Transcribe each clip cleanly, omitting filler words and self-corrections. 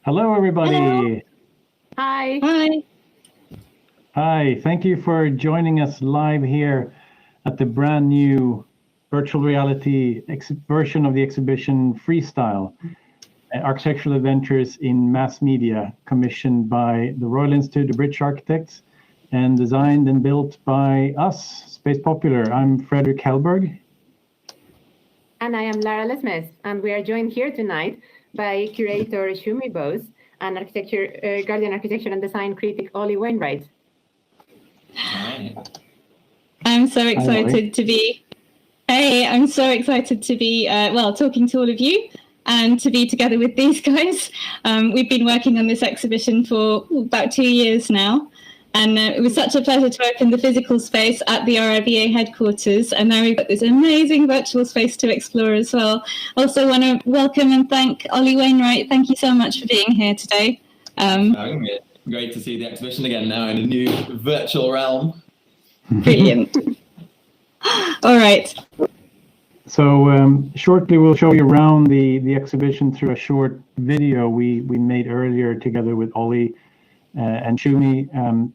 Hello, everybody. Hello. Hi. Hi. Hi, thank you for joining us live here at the brand new virtual reality version of the exhibition Freestyle, Architectural Adventures in Mass Media, commissioned by the Royal Institute of British Architects and designed and built by us, Space Popular. I'm Fredrik Hellberg. And I am Lara Lesmes, and we are joined here tonight by curator Shumi Bose and Guardian Architecture and Design critic Oliver Wainwright. Hi. I'm so excited to be. Hey, I'm so excited to be talking to all of you and to be together with these guys. We've been working on this exhibition for about 2 years now. And it was such a pleasure to open the physical space at the RIBA headquarters. And now we've got this amazing virtual space to explore as well. Also want to welcome and thank Ollie Wainwright. Thank you so much for being here today. Great to see the exhibition again now in a new virtual realm. Brilliant. All right. So shortly we'll show you around the exhibition through a short video we made earlier together with Ollie and Shumi.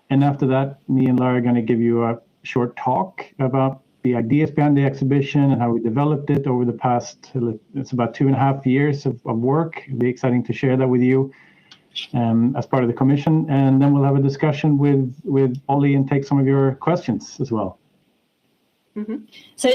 And after that, me and Lara are going to give you a short talk about the ideas behind the exhibition and how we developed it over the past, it's about 2.5 years of work. It'll be exciting to share that with you as part of the commission. And then we'll have a discussion with Ollie and take some of your questions as well. Mm-hmm. So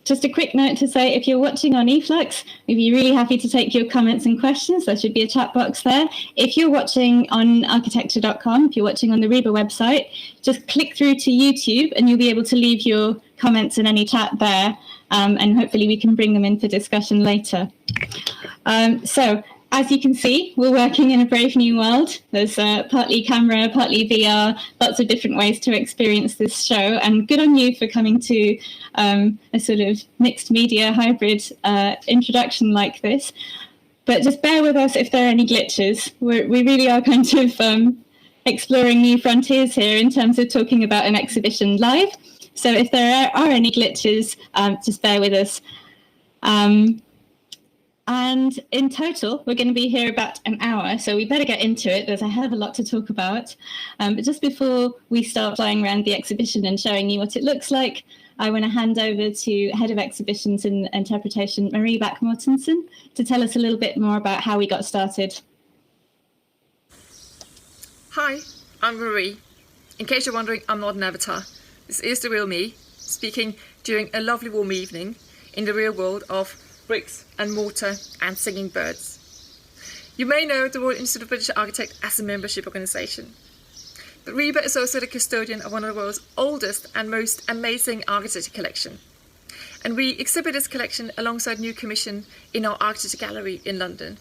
just a quick note to say, if you're watching on eFlux, we'd be really happy to take your comments and questions. There should be a chat box there. If you're watching on architecture.com, if you're watching on the RIBA website, just click through to YouTube and you'll be able to leave your comments in any chat there. And hopefully we can bring them in for discussion later. So as you can see, we're working in a brave new world. There's partly camera, partly VR, lots of different ways to experience this show. And good on you for coming to a sort of mixed media hybrid introduction like this. But just bear with us if there are any glitches. We really are kind of exploring new frontiers here in terms of talking about an exhibition live. So if there are any glitches, just bear with us. And in total, we're going to be here about an hour, so we better get into it. There's a hell of a lot to talk about. But just before we start flying around the exhibition and showing you what it looks like, I want to hand over to Head of Exhibitions and Interpretation, Mariya Bek Mortensen, to tell us a little bit more about how we got started. Hi, I'm Marie. In case you're wondering, I'm not an avatar. This is the real me, speaking during a lovely warm evening in the real world of bricks and mortar and singing birds. You may know the Royal Institute of British Architects as a membership organisation. But RIBA is also the custodian of one of the world's oldest and most amazing architecture collection. And we exhibit this collection alongside new commission in our architecture gallery in London.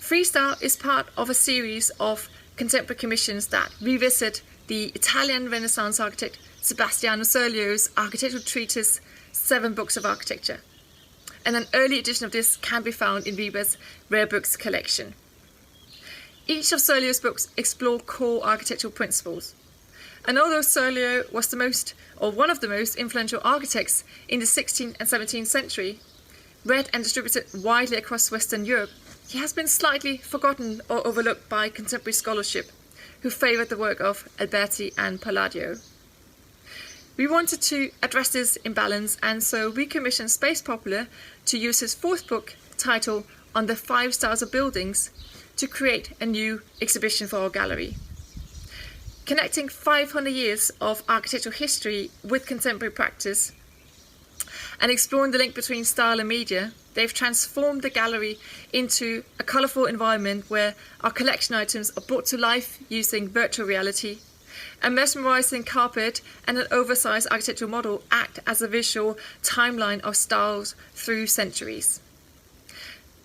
Freestyle is part of a series of contemporary commissions that revisit the Italian Renaissance architect Sebastiano Serlio's architectural treatise, 7 Books of Architecture. And an early edition of this can be found in RIBA's Rare Books collection. Each of Serlio's books explore core architectural principles. And although Serlio was one of the most influential architects in the 16th and 17th century, read and distributed widely across Western Europe, he has been slightly forgotten or overlooked by contemporary scholarship, who favoured the work of Alberti and Palladio. We wanted to address this imbalance, and so we commissioned Space Popular to use his 4th book, titled On the 5 Styles of Buildings, to create a new exhibition for our gallery. Connecting 500 years of architectural history with contemporary practice and exploring the link between style and media, they've transformed the gallery into a colourful environment where our collection items are brought to life using virtual reality. A mesmerising carpet and an oversized architectural model act as a visual timeline of styles through centuries.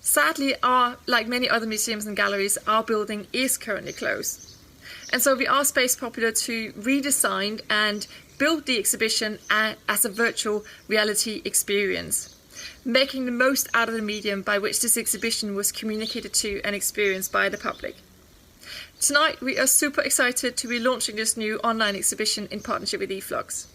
Sadly, like many other museums and galleries, our building is currently closed. And so we asked Space Popular to redesign and build the exhibition as a virtual reality experience, making the most out of the medium by which this exhibition was communicated to and experienced by the public. Tonight, we are super excited to be launching this new online exhibition in partnership with eFlux.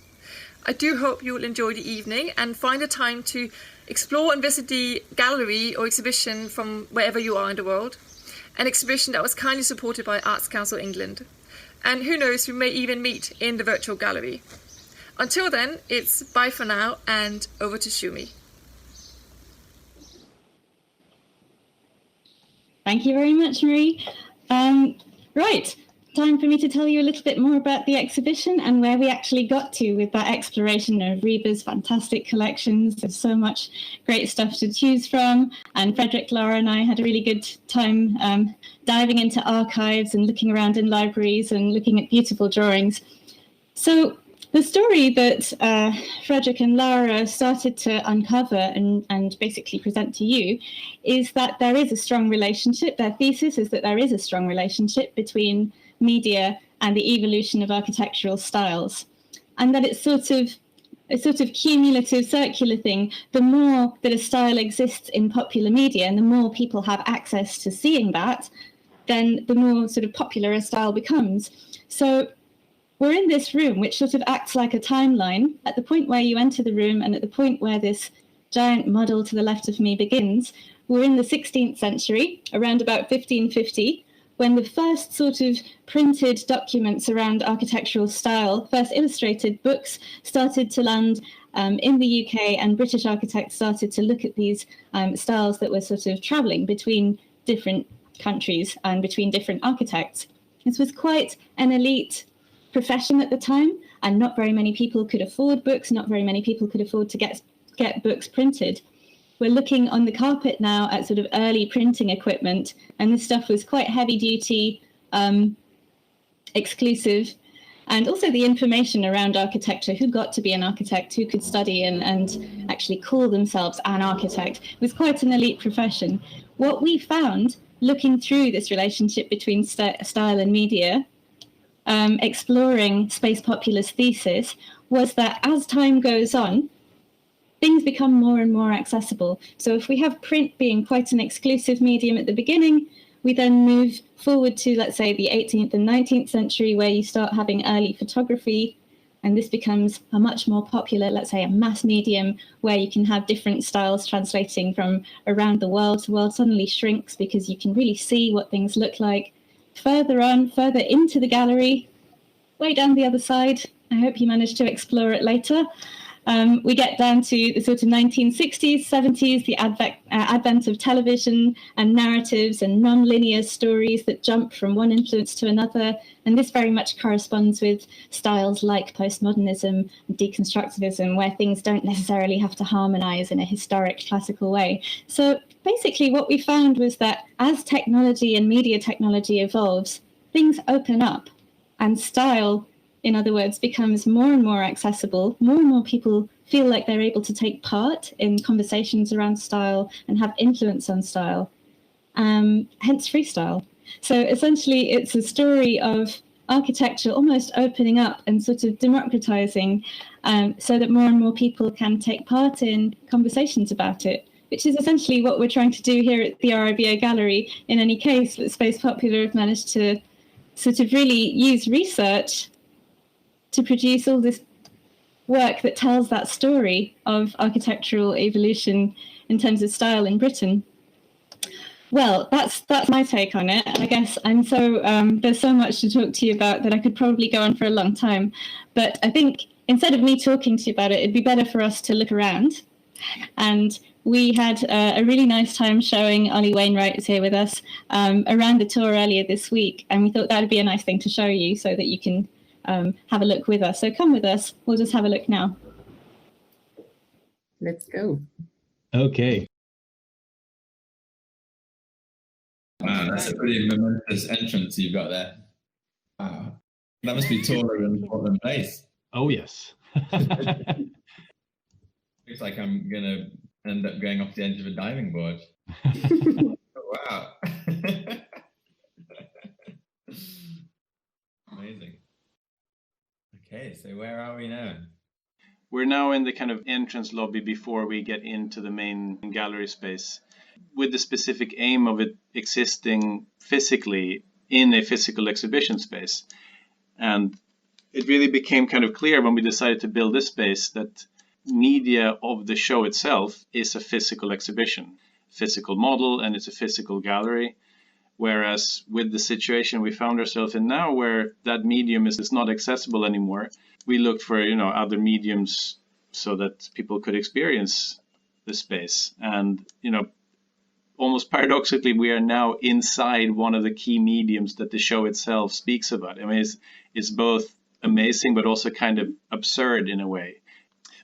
I do hope you will enjoy the evening and find a time to explore and visit the gallery or exhibition from wherever you are in the world. An exhibition that was kindly supported by Arts Council England. And who knows, we may even meet in the virtual gallery. Until then, it's bye for now and over to Shumi. Thank you very much, Marie. Right, time for me to tell you a little bit more about the exhibition and where we actually got to with that exploration of RIBA's fantastic collections. There's so much great stuff to choose from, and Fredrik, Lara and I had a really good time diving into archives and looking around in libraries and looking at beautiful drawings. So the story that Fredrik and Lara started to uncover and basically present to you is that there is a strong relationship. Their thesis is that there is a strong relationship between media and the evolution of architectural styles, and that it's sort of a cumulative circular thing. The more that a style exists in popular media and the more people have access to seeing that, then the more sort of popular a style becomes. So we're in this room, which sort of acts like a timeline. At the point where you enter the room and at the point where this giant model to the left of me begins, we're in the 16th century, around about 1550, when the first sort of printed documents around architectural style, first illustrated books, started to land in the UK, and British architects started to look at these styles that were sort of traveling between different countries and between different architects. This was quite an elite profession at the time, and not very many people could afford books, not very many people could afford to get books printed. We're looking on the carpet now at sort of early printing equipment, and this stuff was quite heavy duty, exclusive, and also the information around architecture, who got to be an architect, who could study and actually call themselves an architect, was quite an elite profession. What we found looking through this relationship between style and media, exploring Space Popula's thesis, was that as time goes on, things become more and more accessible. So if we have print being quite an exclusive medium at the beginning, we then move forward to, let's say, the 18th and 19th century, where you start having early photography, and this becomes a much more popular, let's say, a mass medium, where you can have different styles translating from around the world. The world suddenly shrinks because you can really see what things look like. Further on, further into the gallery, way down the other side, I hope you managed to explore it later, we get down to the sort of 1960s, 70s, the advent of television and narratives and non-linear stories that jump from one influence to another. And this very much corresponds with styles like postmodernism and deconstructivism, where things don't necessarily have to harmonize in a historic classical way. So basically what we found was that as technology and media technology evolves, things open up, and style, in other words, becomes more and more accessible. More and more people feel like they're able to take part in conversations around style and have influence on style, hence freestyle. So essentially, it's a story of architecture almost opening up and sort of democratizing, so that more and more people can take part in conversations about it, which is essentially what we're trying to do here at the RIBA Gallery. In any case, that Space Popular have managed to sort of really use research to produce all this work that tells that story of architectural evolution in terms of style in Britain. Well, that's my take on it. I guess there's so much to talk to you about that I could probably go on for a long time. But I think instead of me talking to you about it, it'd be better for us to look around. And we had a really nice time showing Oliver Wainwright is here with us around the tour earlier this week. And we thought that would be a nice thing to show you so that you can have a look with us. So come with us. We'll just have a look now. Let's go. Okay. Wow, that's a pretty momentous entrance you've got there. Wow. That must be taller than Portland Place. Oh, yes. Looks like I'm going to end up going off the edge of a diving board. Oh, wow. Amazing. Okay, so where are we now? We're now in the kind of entrance lobby before we get into the main gallery space, with the specific aim of it existing physically in a physical exhibition space. And it really became kind of clear when we decided to build this space that media of the show itself is a physical exhibition, physical model, and it's a physical gallery. Whereas with the situation we found ourselves in now, where that medium is not accessible anymore, we looked for, other mediums so that people could experience the space. And, almost paradoxically, we are now inside one of the key mediums that the show itself speaks about. I mean, it's both amazing, but also kind of absurd in a way.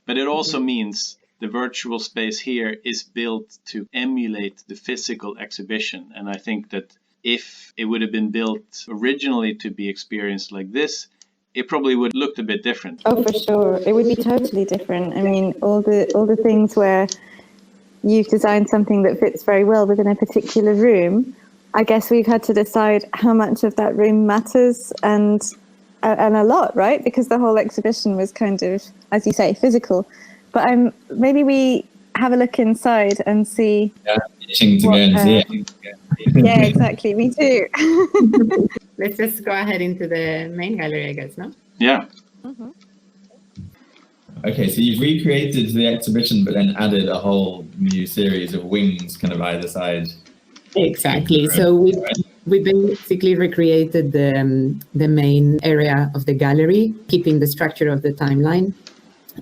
But it also means the virtual space here is built to emulate the physical exhibition. And I think that if it would have been built originally to be experienced like this, it probably would have looked a bit different. Oh, for sure. It would be totally different. I mean, all the things where you've designed something that fits very well within a particular room, I guess we've had to decide how much of that room matters and a lot, right? Because the whole exhibition was kind of, as you say, physical. But maybe we have a look inside and see. Yeah, itching to go and see it. Yeah, exactly. Me too. Let's just go ahead into the main gallery, I guess, no? Yeah. Mm-hmm. Okay, so you've recreated the exhibition, but then added a whole new series of wings kind of either side. Exactly. So we basically recreated the main area of the gallery, keeping the structure of the timeline.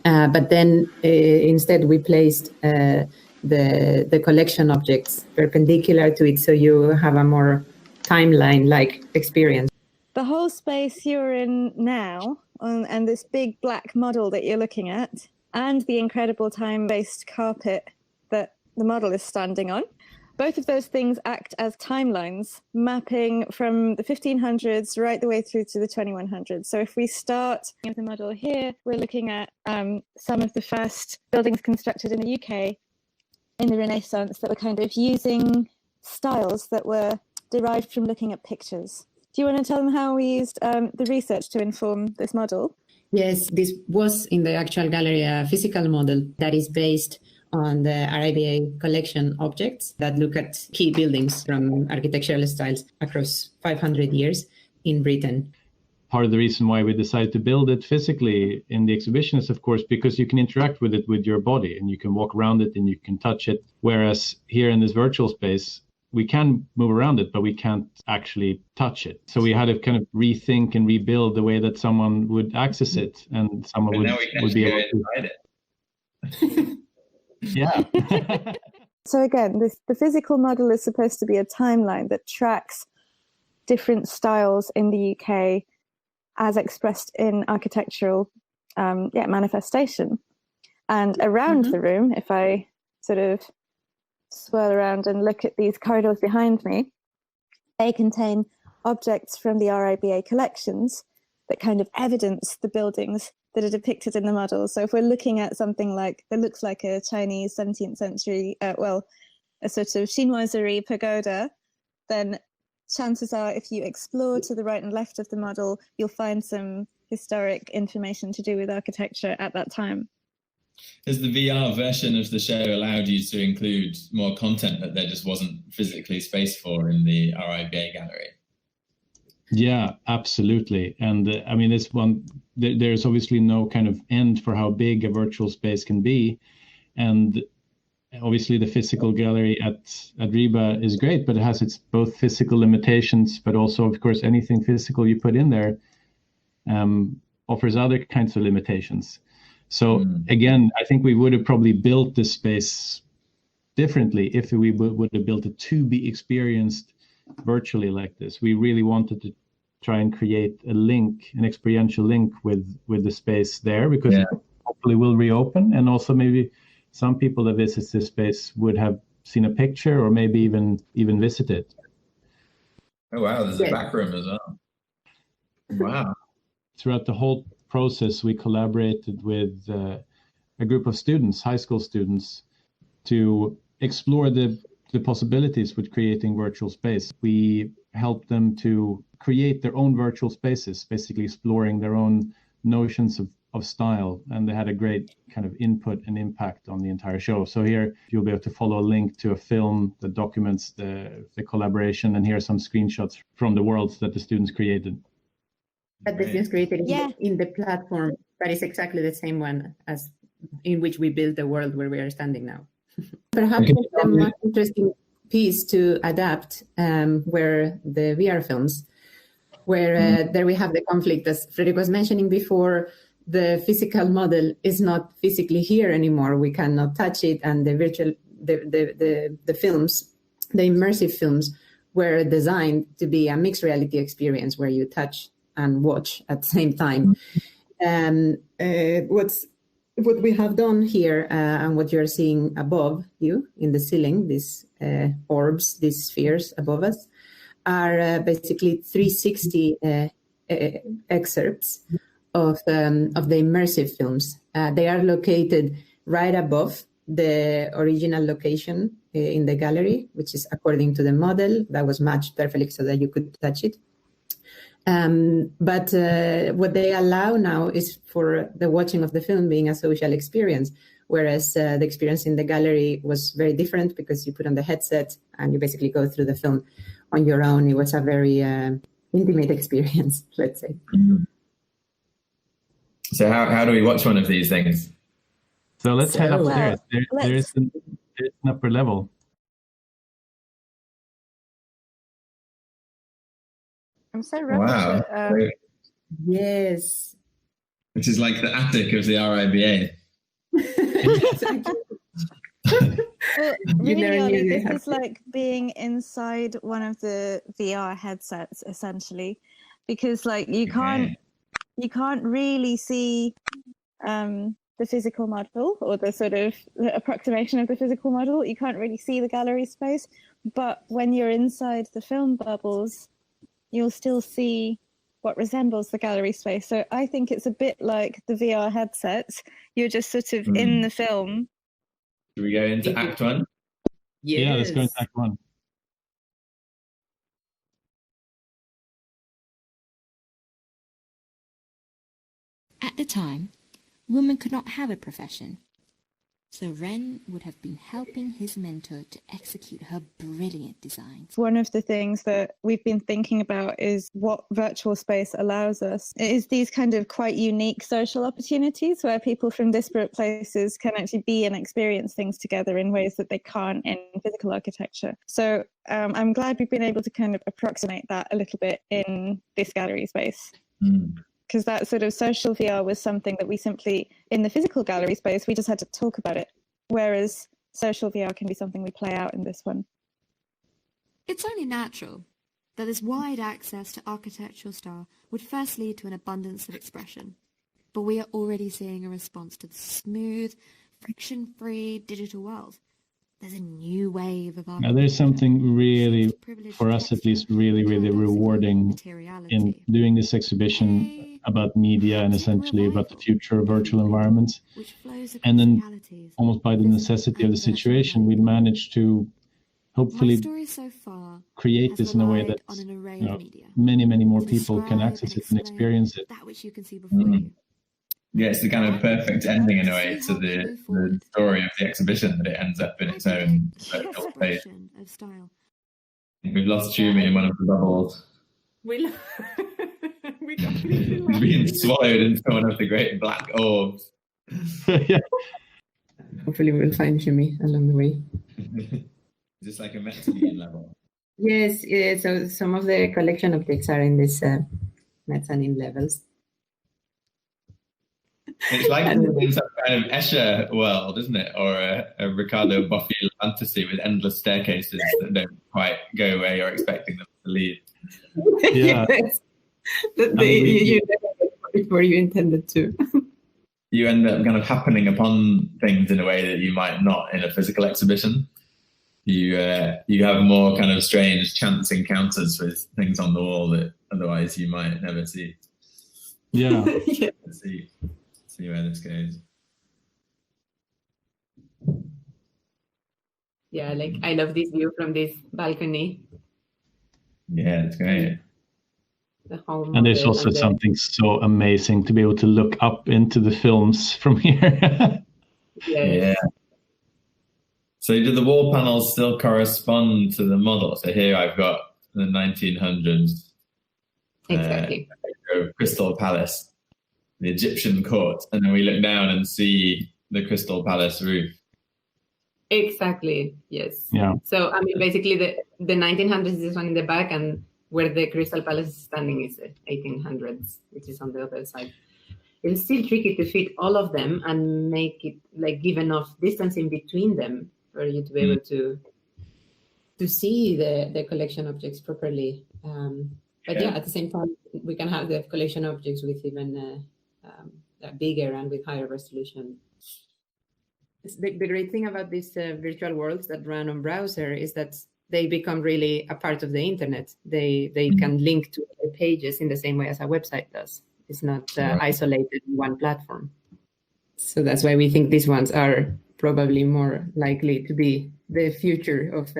But then instead we placed the collection objects perpendicular to it, so you have a more timeline-like experience. The whole space you're in now, and this big black model that you're looking at, and the incredible time-based carpet that the model is standing on, both of those things act as timelines, mapping from the 1500s right the way through to the 2100s. So if we start with the model here, we're looking at some of the first buildings constructed in the UK in the Renaissance that were kind of using styles that were derived from looking at pictures. Do you want to tell them how we used the research to inform this model? Yes, this was in the actual gallery a physical model that is based on the RIBA collection objects that look at key buildings from architectural styles across 500 years in Britain. Part of the reason why we decided to build it physically in the exhibition is, of course, because you can interact with it with your body and you can walk around it and you can touch it. Whereas here in this virtual space, we can move around it, but we can't actually touch it. So we had to kind of rethink and rebuild the way that someone would access it, and someone would be able to inside it. Yeah. So again, the physical model is supposed to be a timeline that tracks different styles in the UK as expressed in architectural manifestation. And around the room, if I sort of swirl around and look at these corridors behind me, they contain objects from the RIBA collections that kind of evidence the buildings that are depicted in the model. So if we're looking at something like that looks like a Chinese 17th century, a sort of chinoiserie pagoda, then chances are if you explore to the right and left of the model, you'll find some historic information to do with architecture at that time. Has the VR version of the show allowed you to include more content that there just wasn't physically space for in the RIBA gallery? Yeah, absolutely. And I mean, this one, there's obviously no kind of end for how big a virtual space can be. And obviously the physical gallery at RIBA is great, but it has its both physical limitations, but also, of course, anything physical you put in there offers other kinds of limitations. So again, I think we would have probably built this space differently if we would have built it to be experienced virtually like this. We really wanted to try and create a link, an experiential link with the space there, because it hopefully will reopen, and also maybe some people that visit this space would have seen a picture or maybe even visit it. Oh wow, there's a back room as well. Wow. Throughout the whole process, we collaborated with a group of students, high school students, to explore the possibilities with creating virtual space. We helped them to create their own virtual spaces, basically exploring their own notions of style, and they had a great kind of input and impact on the entire show. So here you'll be able to follow a link to a film that documents the collaboration, and here are some screenshots from the worlds that the students created. But the students created in the platform that is exactly the same one as in which we built the world where we are standing now. Perhaps the most interesting piece to adapt were the VR films, where there we have the conflict, as Fredrik was mentioning before. The physical model is not physically here anymore. We cannot touch it, and the virtual, the films, the immersive films, were designed to be a mixed reality experience where you touch and watch at the same time. What we have done here, and what you're seeing above you in the ceiling, these orbs, these spheres above us, are basically 360 excerpts of the immersive films. They are located right above the original location in the gallery, which is according to the model that was matched perfectly so that you could touch it. But what they allow now is for the watching of the film being a social experience, whereas the experience in the gallery was very different because you put on the headset and you basically go through the film on your own. It was a very intimate experience, let's say. So how do we watch one of these things? So let's head upstairs. There's an upper level. I'm so rubbish. Wow. Yes. Which is like the attic of the RIBA. Well, really, Ollie, this is like being inside one of the VR headsets, essentially, because like you can't really see the physical model, or the sort of the approximation of the physical model. You can't really see the gallery space, but when you're inside the film bubbles, you'll still see what resembles the gallery space. So I think it's a bit like the VR headsets. You're just sort of in the film. Should we go into Act 1? Yes. Yeah, let's go into Act 1. At the time, women could not have a profession, so Ren would have been helping his mentor to execute her brilliant designs. One of the things that we've been thinking about is what virtual space allows us. It is these kind of quite unique social opportunities where people from disparate places can actually be and experience things together in ways that they can't in physical architecture. So I'm glad we've been able to kind of approximate that a little bit in this gallery space. Because that sort of social VR was something that we simply, in the physical gallery space, we just had to talk about it. Whereas social VR can be something we play out in this one. It's only natural that this wide access to architectural style would first lead to an abundance of expression. But we are already seeing a response to the smooth, friction-free digital world. There's a new wave of Now, there's something really, for us at least, really rewarding in doing this exhibition about media and essentially about the future of virtual environments. And then, almost by the necessity of the situation, we managed to hopefully create this in a way that many more people can access it and experience it. Yeah, it's the kind of perfect ending in a way to the story of the exhibition, that it ends up in its own virtual space. We've lost Shumi in one of the bubbles. We He's being swallowed into one of the great black orbs. Yeah. Hopefully we'll find Jimmy along the way. Is this like a mezzanine level? Yes, so some of the collection objects are in this mezzanine levels. It's like in some kind of Escher world, isn't it? Or a Ricardo Bofill fantasy with endless staircases that don't quite go where you're expecting them to lead. Yeah. Yes. You before you intended to. You end up kind of happening upon things in a way that you might not in a physical exhibition. You have more kind of strange chance encounters with things on the wall that otherwise you might never see. Yeah. Yeah. Let's see where this goes. Yeah, like I love this view from this balcony. Yeah, it's great. The whole And there's also something so amazing to be able to look up into the films from here. Yeah. So do the wall panels still correspond to the model? So here I've got the 1900s. Exactly. Crystal Palace, the Egyptian court, and then we look down and see the Crystal Palace roof. Exactly. Yes. Yeah. So I mean, basically, the 1900s is this one in the back, and where the Crystal Palace is standing is the 1800s, which is on the other side. It's still tricky to fit all of them and make it like give enough distance in between them for you to be able to see the collection objects properly. But yeah, at the same time, we can have the collection objects with even bigger and with higher resolution. The great thing about these virtual worlds that run on browser is that they become really a part of the internet. They can link to the pages in the same way as a website does. It's not isolated in one platform. So that's why we think these ones are probably more likely to be the future of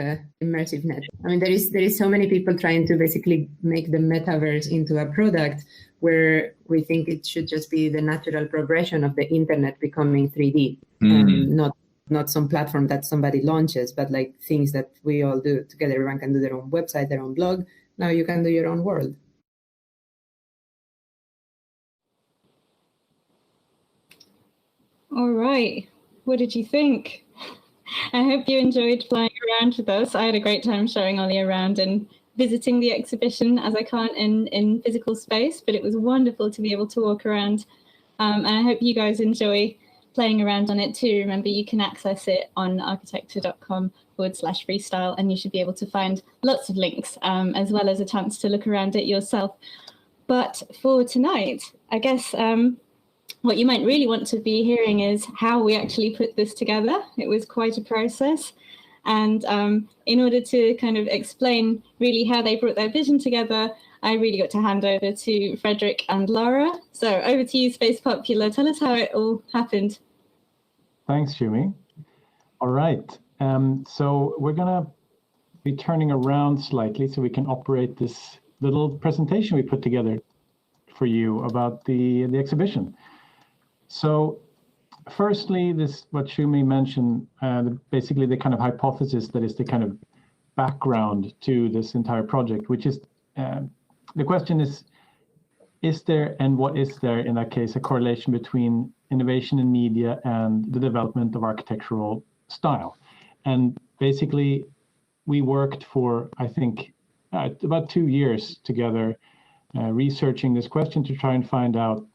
immersive net. I mean, there is so many people trying to basically make the metaverse into a product where we think it should just be the natural progression of the internet becoming 3D, not some platform that somebody launches, but like things that we all do together. Everyone can do their own website, their own blog. Now you can do your own world. All right. What did you think? I hope you enjoyed flying around with us. I had a great time showing Ollie around and visiting the exhibition, as I can't in physical space, but it was wonderful to be able to walk around. And I hope you guys enjoy playing around on it too. Remember, you can access it on architecture.com/freestyle, and you should be able to find lots of links, as well as a chance to look around it yourself. But for tonight, I guess what you might really want to be hearing is how we actually put this together. It was quite a process. And in order to kind of explain really how they brought their vision together, I really got to hand over to Fredrik and Lara. So over to you, Space Popular. Tell us how it all happened. Thanks, Shumi. All right. So we're going to be turning around slightly so we can operate this little presentation we put together for you about the exhibition. So firstly, what Shumi mentioned, basically the kind of hypothesis that is the kind of background to this entire project, which is the question is there, and what is there in that case, a correlation between innovation in media and the development of architectural style? And basically, we worked for, I think, about 2 years together researching this question to try and find out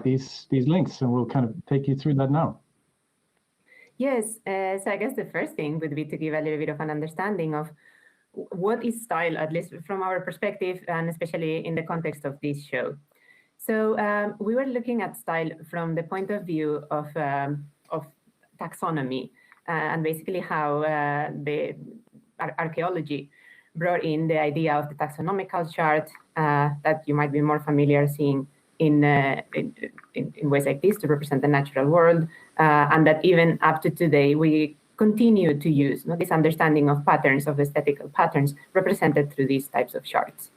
these links, and we'll kind of take you through that now. Yes, so I guess the first thing would be to give a little bit of an understanding of what is style, at least from our perspective, and especially in the context of this show. So we were looking at style from the point of view of taxonomy, and basically how the archaeology brought in the idea of the taxonomical chart that you might be more familiar seeing in ways like this to represent the natural world, and that even up to today we continue to use this understanding of patterns, of aesthetical patterns represented through these types of charts.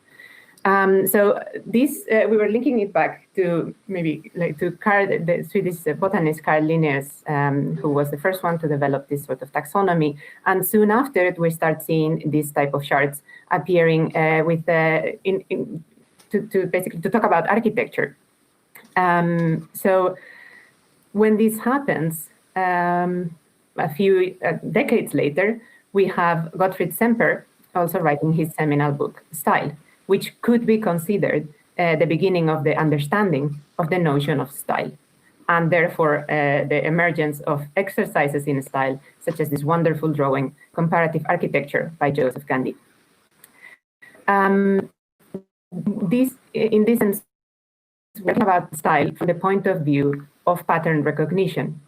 So this we were linking it back to maybe like to the Swedish botanist Carl Linnaeus, who was the first one to develop this sort of taxonomy, and soon after it, we start seeing these type of charts appearing with to basically to talk about architecture. So when this happens, a few decades later, we have Gottfried Semper also writing his seminal book, Style, which could be considered the beginning of the understanding of the notion of style, and therefore the emergence of exercises in style, such as this wonderful drawing, Comparative Architecture by Joseph Gandhi. In this sense, we're talking about style from the point of view of pattern recognition.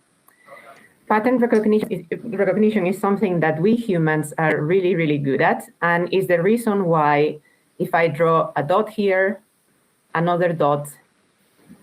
Pattern recognition is something that we humans are really, really good at, and is the reason why if I draw a dot here, another dot,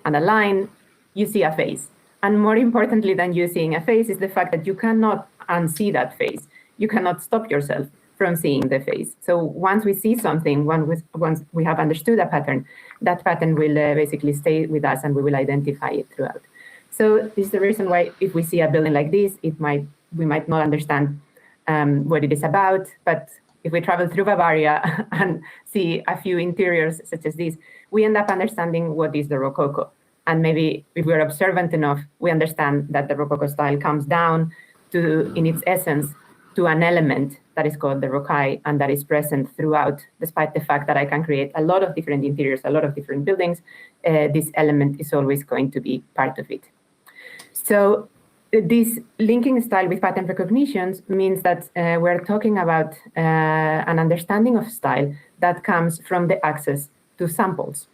and a line, you see a face. And more importantly than you seeing a face is the fact that you cannot unsee that face. You cannot stop yourself from seeing the face. So once we see something, once we have understood a pattern, that pattern will basically stay with us and we will identify it throughout. So this is the reason why if we see a building like this, we might not understand what it is about, but if we travel through Bavaria and see a few interiors such as this, we end up understanding what is the Rococo. And maybe if we're observant enough, we understand that the Rococo style comes down to, in its essence, to an element that is called the rocaille and that is present throughout, despite the fact that I can create a lot of different interiors, a lot of different buildings, this element is always going to be part of it. So this linking style with pattern recognitions means that we're talking about an understanding of style that comes from the access to samples.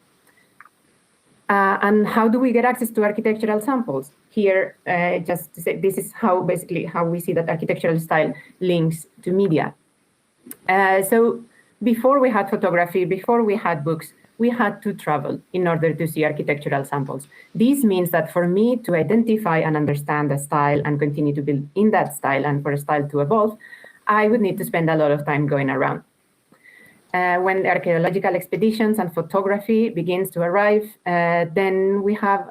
And how do we get access to architectural samples? Here, just to say, this is basically how we see that architectural style links to media. So before we had photography, before we had books, we had to travel in order to see architectural samples. This means that for me to identify and understand a style and continue to build in that style and for a style to evolve, I would need to spend a lot of time going around. When archaeological expeditions and photography begins to arrive, then we have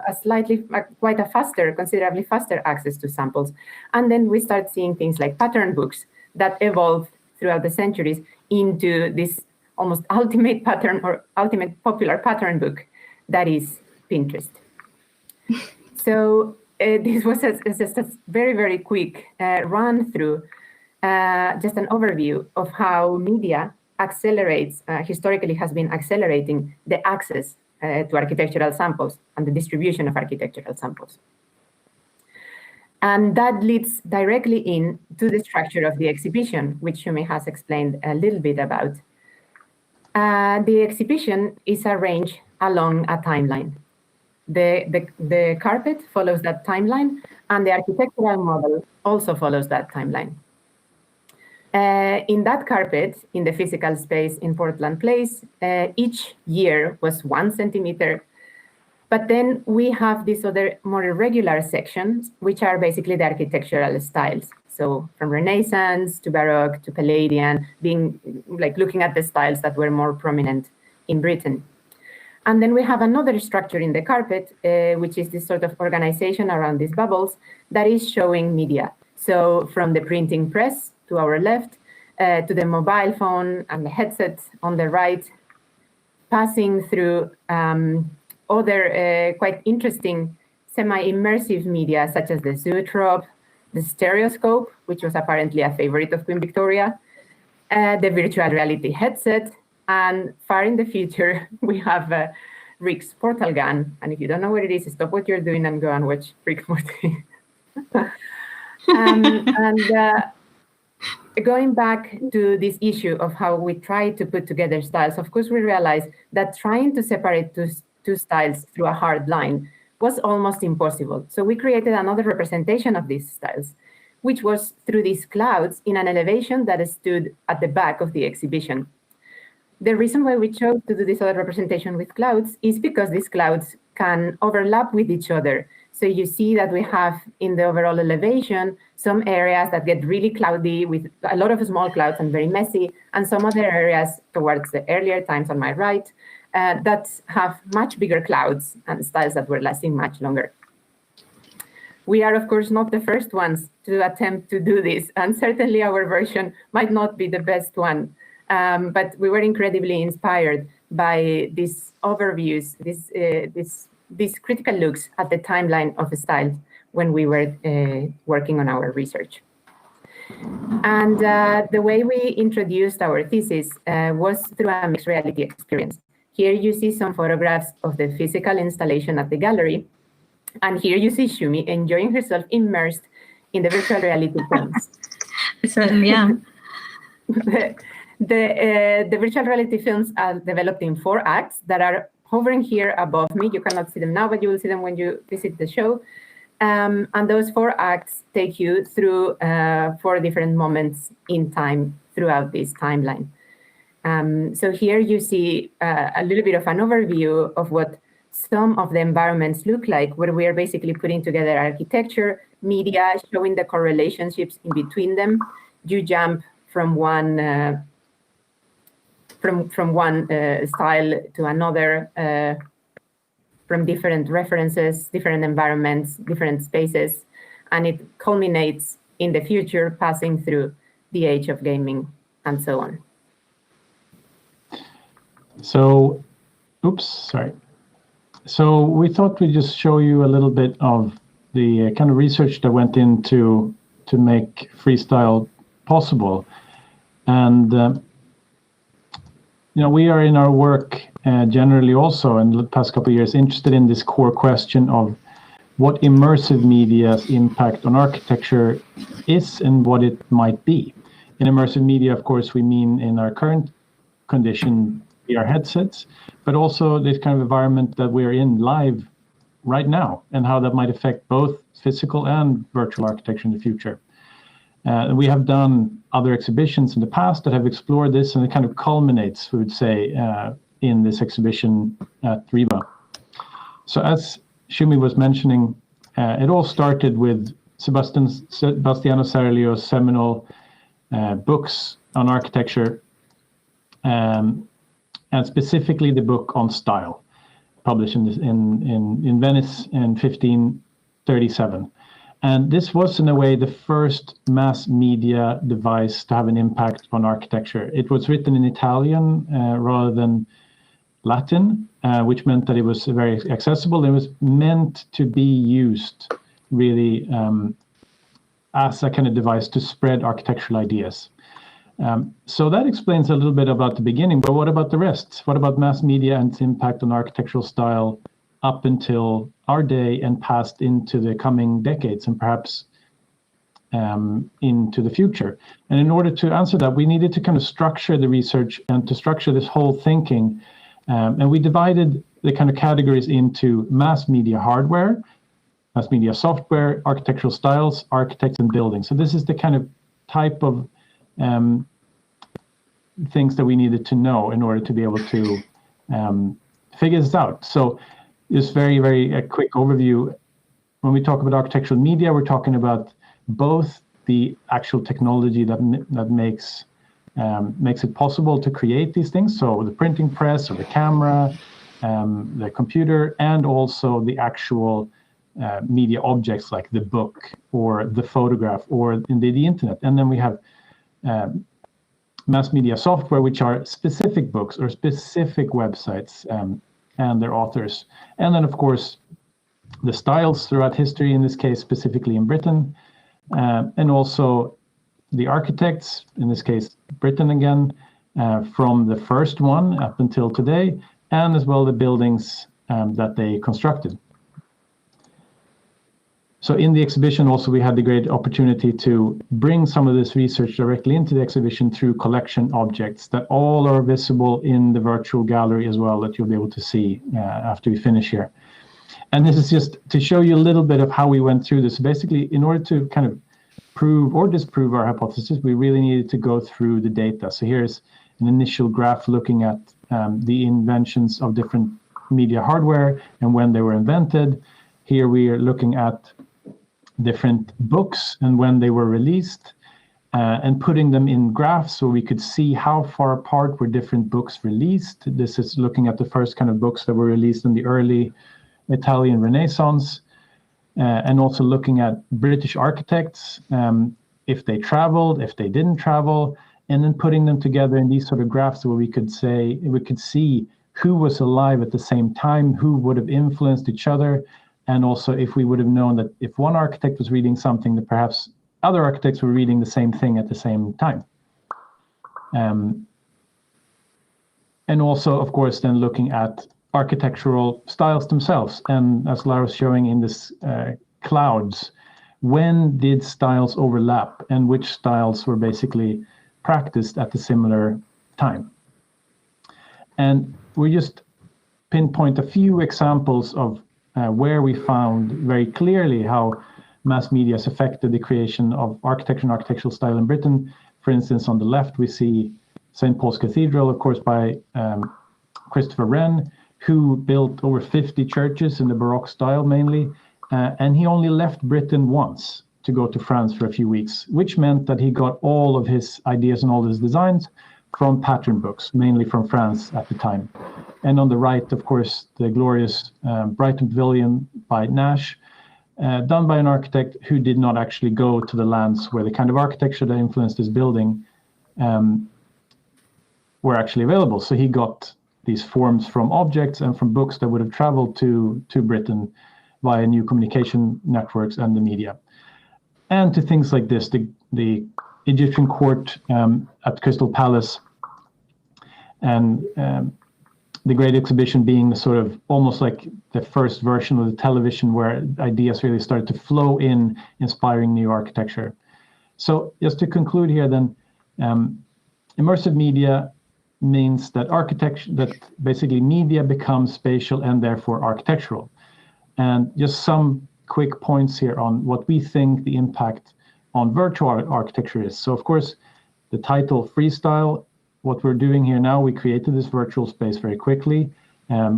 quite a faster, considerably faster access to samples. And then we start seeing things like pattern books that evolve throughout the centuries into this almost ultimate pattern or ultimate popular pattern book that is Pinterest. So this was just a very, very quick run through just an overview of how media accelerates, historically has been accelerating the access to architectural samples and the distribution of architectural samples. And that leads directly into the structure of the exhibition, which Shumi has explained a little bit about. The exhibition is arranged along a timeline. The carpet follows that timeline, and the architectural model also follows that timeline. In that carpet, in the physical space in Portland Place, each year was 1 centimeter. But then we have these other more irregular sections, which are basically the architectural styles. So from Renaissance to Baroque to Palladian, being like looking at the styles that were more prominent in Britain. And then we have another structure in the carpet, which is this sort of organization around these bubbles that is showing media. So from the printing press to our left, to the mobile phone and the headset on the right, passing through other quite interesting semi-immersive media, such as the zoetrope, the stereoscope, which was apparently a favorite of Queen Victoria, the virtual reality headset, and far in the future, we have Rick's portal gun. And if you don't know what it is, stop what you're doing and go and watch Rick Morty. Going back to this issue of how we try to put together styles, of course, we realized that trying to separate two styles through a hard line was almost impossible. So we created another representation of these styles, which was through these clouds in an elevation that stood at the back of the exhibition. The reason why we chose to do this other representation with clouds is because these clouds can overlap with each other. So you see that we have in the overall elevation some areas that get really cloudy with a lot of small clouds and very messy, and some other areas towards the earlier times on my right that have much bigger clouds and styles that were lasting much longer. We are, of course, not the first ones to attempt to do this, and certainly our version might not be the best one. But we were incredibly inspired by these overviews, these critical looks at the timeline of styles when we were working on our research. And the way we introduced our thesis was through a mixed reality experience. Here you see some photographs of the physical installation at the gallery. And here you see Shumi enjoying herself immersed in the virtual reality films. I certainly am. The virtual reality films are developed in 4 acts that are hovering here above me. You cannot see them now, but you will see them when you visit the show. And those 4 acts take you through 4 different moments in time throughout this timeline. So here you see a little bit of an overview of what some of the environments look like, where we are basically putting together architecture, media, showing the correlationships in between them. You jump from one style to another, from different references, different environments, different spaces, and it culminates in the future, passing through the age of gaming and so on. So, oops, sorry. So we thought we'd just show you a little bit of the kind of research that went into to make freestyle possible. And we are in our work generally also in the past couple of years interested in this core question of what immersive media's impact on architecture is and what it might be. In immersive media, of course, we mean in our current condition, VR headsets, but also this kind of environment that we're in live right now and how that might affect both physical and virtual architecture in the future. We have done other exhibitions in the past that have explored this, and it kind of culminates, we would say, in this exhibition at RIBA. So as Shumi was mentioning, it all started with Sebastiano Serralio's seminal books on architecture, and specifically the book on style, published in Venice in 1537. And this was, in a way, the first mass media device to have an impact on architecture. It was written in Italian rather than Latin, which meant that it was very accessible. It was meant to be used really as a kind of device to spread architectural ideas. So that explains a little bit about the beginning, but what about the rest? What about mass media and its impact on architectural style up until our day and past into the coming decades and perhaps into the future? And in order to answer that, we needed to kind of structure the research and to structure this whole thinking. And we divided the kind of categories into mass media hardware, mass media software, architectural styles, architects, and buildings. So this is the kind of type of things that we needed to know in order to be able to figure this out. So just very a quick overview. When we talk about architectural media, we're talking about both the actual technology that makes it possible to create these things, so the printing press or the camera, the computer, and also the actual media objects like the book or the photograph or indeed the internet. And then we have mass media software, which are specific books or specific websites and their authors. And then, of course, the styles throughout history, in this case, specifically in Britain, and also the architects, in this case, Britain again, from the first one up until today, and as well the buildings that they constructed. So in the exhibition also, we had the great opportunity to bring some of this research directly into the exhibition through collection objects that all are visible in the virtual gallery as well, that you'll be able to see after we finish here. And this is just to show you a little bit of how we went through this. Basically, in order to kind of prove or disprove our hypothesis, we really needed to go through the data. So here's an initial graph looking at the inventions of different media hardware and when they were invented. Here we are looking at different books and when they were released, and putting them in graphs so we could see how far apart were different books released. This is looking at the first kind of books that were released in the early Italian Renaissance, and also looking at British architects, if they traveled, if they didn't travel, and then putting them together in these sort of graphs where we could see who was alive at the same time, who would have influenced each other, and also if we would have known that if one architect was reading something, that perhaps other architects were reading the same thing at the same time. And also, of course, then looking at architectural styles themselves. And as Lara was showing in this clouds, when did styles overlap and which styles were basically practiced at the similar time? And we just pinpoint a few examples of where we found very clearly how mass media has affected the creation of architecture and architectural style in Britain. For instance, on the left, we see St. Paul's Cathedral, of course, by Christopher Wren, who built over 50 churches in the Baroque style mainly. And he only left Britain once to go to France for a few weeks, which meant that he got all of his ideas and all his designs from pattern books, mainly from France at the time. And on the right, of course, the glorious Brighton Pavilion by Nash, done by an architect who did not actually go to the lands where the kind of architecture that influenced his building were actually available. So he got these forms from objects and from books that would have traveled to Britain via new communication networks and the media. And to things like this, the Egyptian court at Crystal Palace, and the Great Exhibition being the sort of almost like the first version of the television where ideas really started to flow in, inspiring new architecture. So just to conclude here then, immersive media means that basically media becomes spatial and therefore architectural. And just some quick points here on what we think the impact on virtual architecture is. So of course, the title FREESTYLE, what we're doing here now, we created this virtual space very quickly.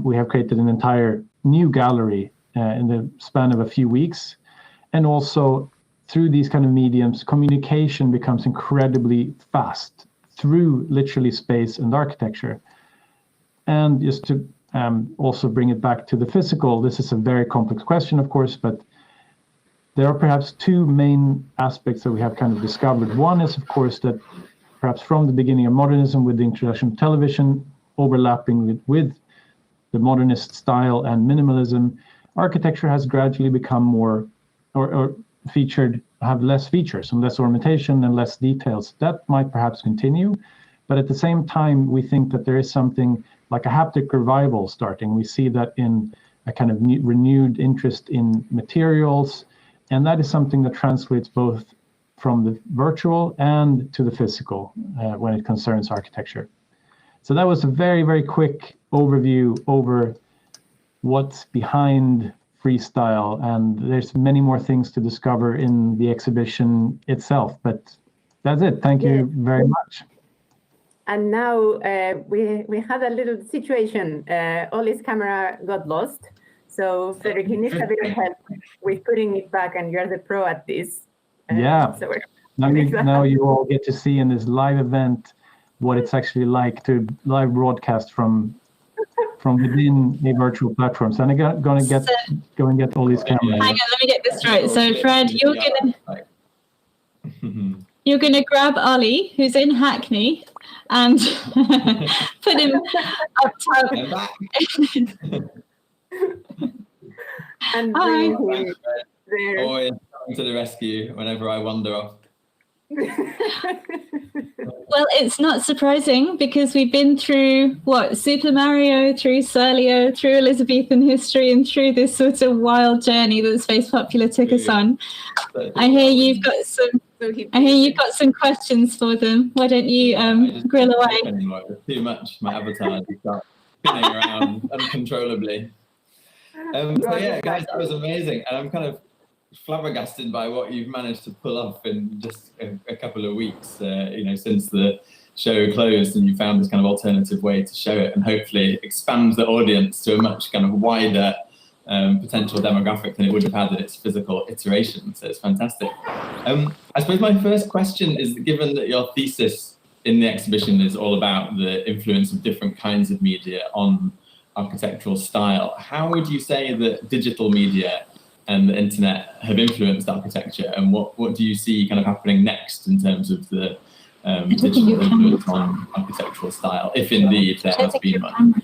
We have created an entire new gallery in the span of a few weeks. And also through these kind of mediums, communication becomes incredibly fast through literally space and architecture. And just to also bring it back to the physical, this is a very complex question, of course, but there are perhaps two main aspects that we have kind of discovered. One is, of course, that perhaps from the beginning of modernism with the introduction of television, overlapping with the modernist style and minimalism, architecture has gradually become more or have less features and less ornamentation and less details. That might perhaps continue, but at the same time, we think that there is something like a haptic revival starting. We see that in a kind of renewed interest in materials, and that is something that translates both from the virtual and to the physical when it concerns architecture. So that was a very, very quick overview over what's behind FREESTYLE, and there's many more things to discover in the exhibition itself, but that's it. Thank you very much. And now we had a little situation. Ollie's camera got lost. So Fredrik, you need a bit of help with putting it back, and you're the pro at this. So now you all get to see in this live event what it's actually like to live broadcast from within a virtual platform. So I'm go and get Ollie's camera. Hang on, let me get this right. So Fred, you're gonna grab Ollie, who's in Hackney, and put him up top. And bring him there. Always coming to the rescue whenever I wander off. Well, it's not surprising because we've been through Super Mario, through Serlio, through Elizabethan history, and through this sort of wild journey that Space Popular took us on. I hear you've got some questions for them. Why don't you grill away? Too much. My avatar just starts spinning around uncontrollably. So yeah, guys, that was amazing, and I'm kind of flabbergasted by what you've managed to pull off in just a couple of weeks, since the show closed, and you found this kind of alternative way to show it, and hopefully expand the audience to a much kind of wider potential demographic than it would have had in its physical iteration. So it's fantastic. I suppose my first question is, given that your thesis in the exhibition is all about the influence of different kinds of media on architectural style, how would you say that digital media and the internet have influenced architecture, and what do you see kind of happening next in terms of the digital influence on architectural style, if indeed there has been one?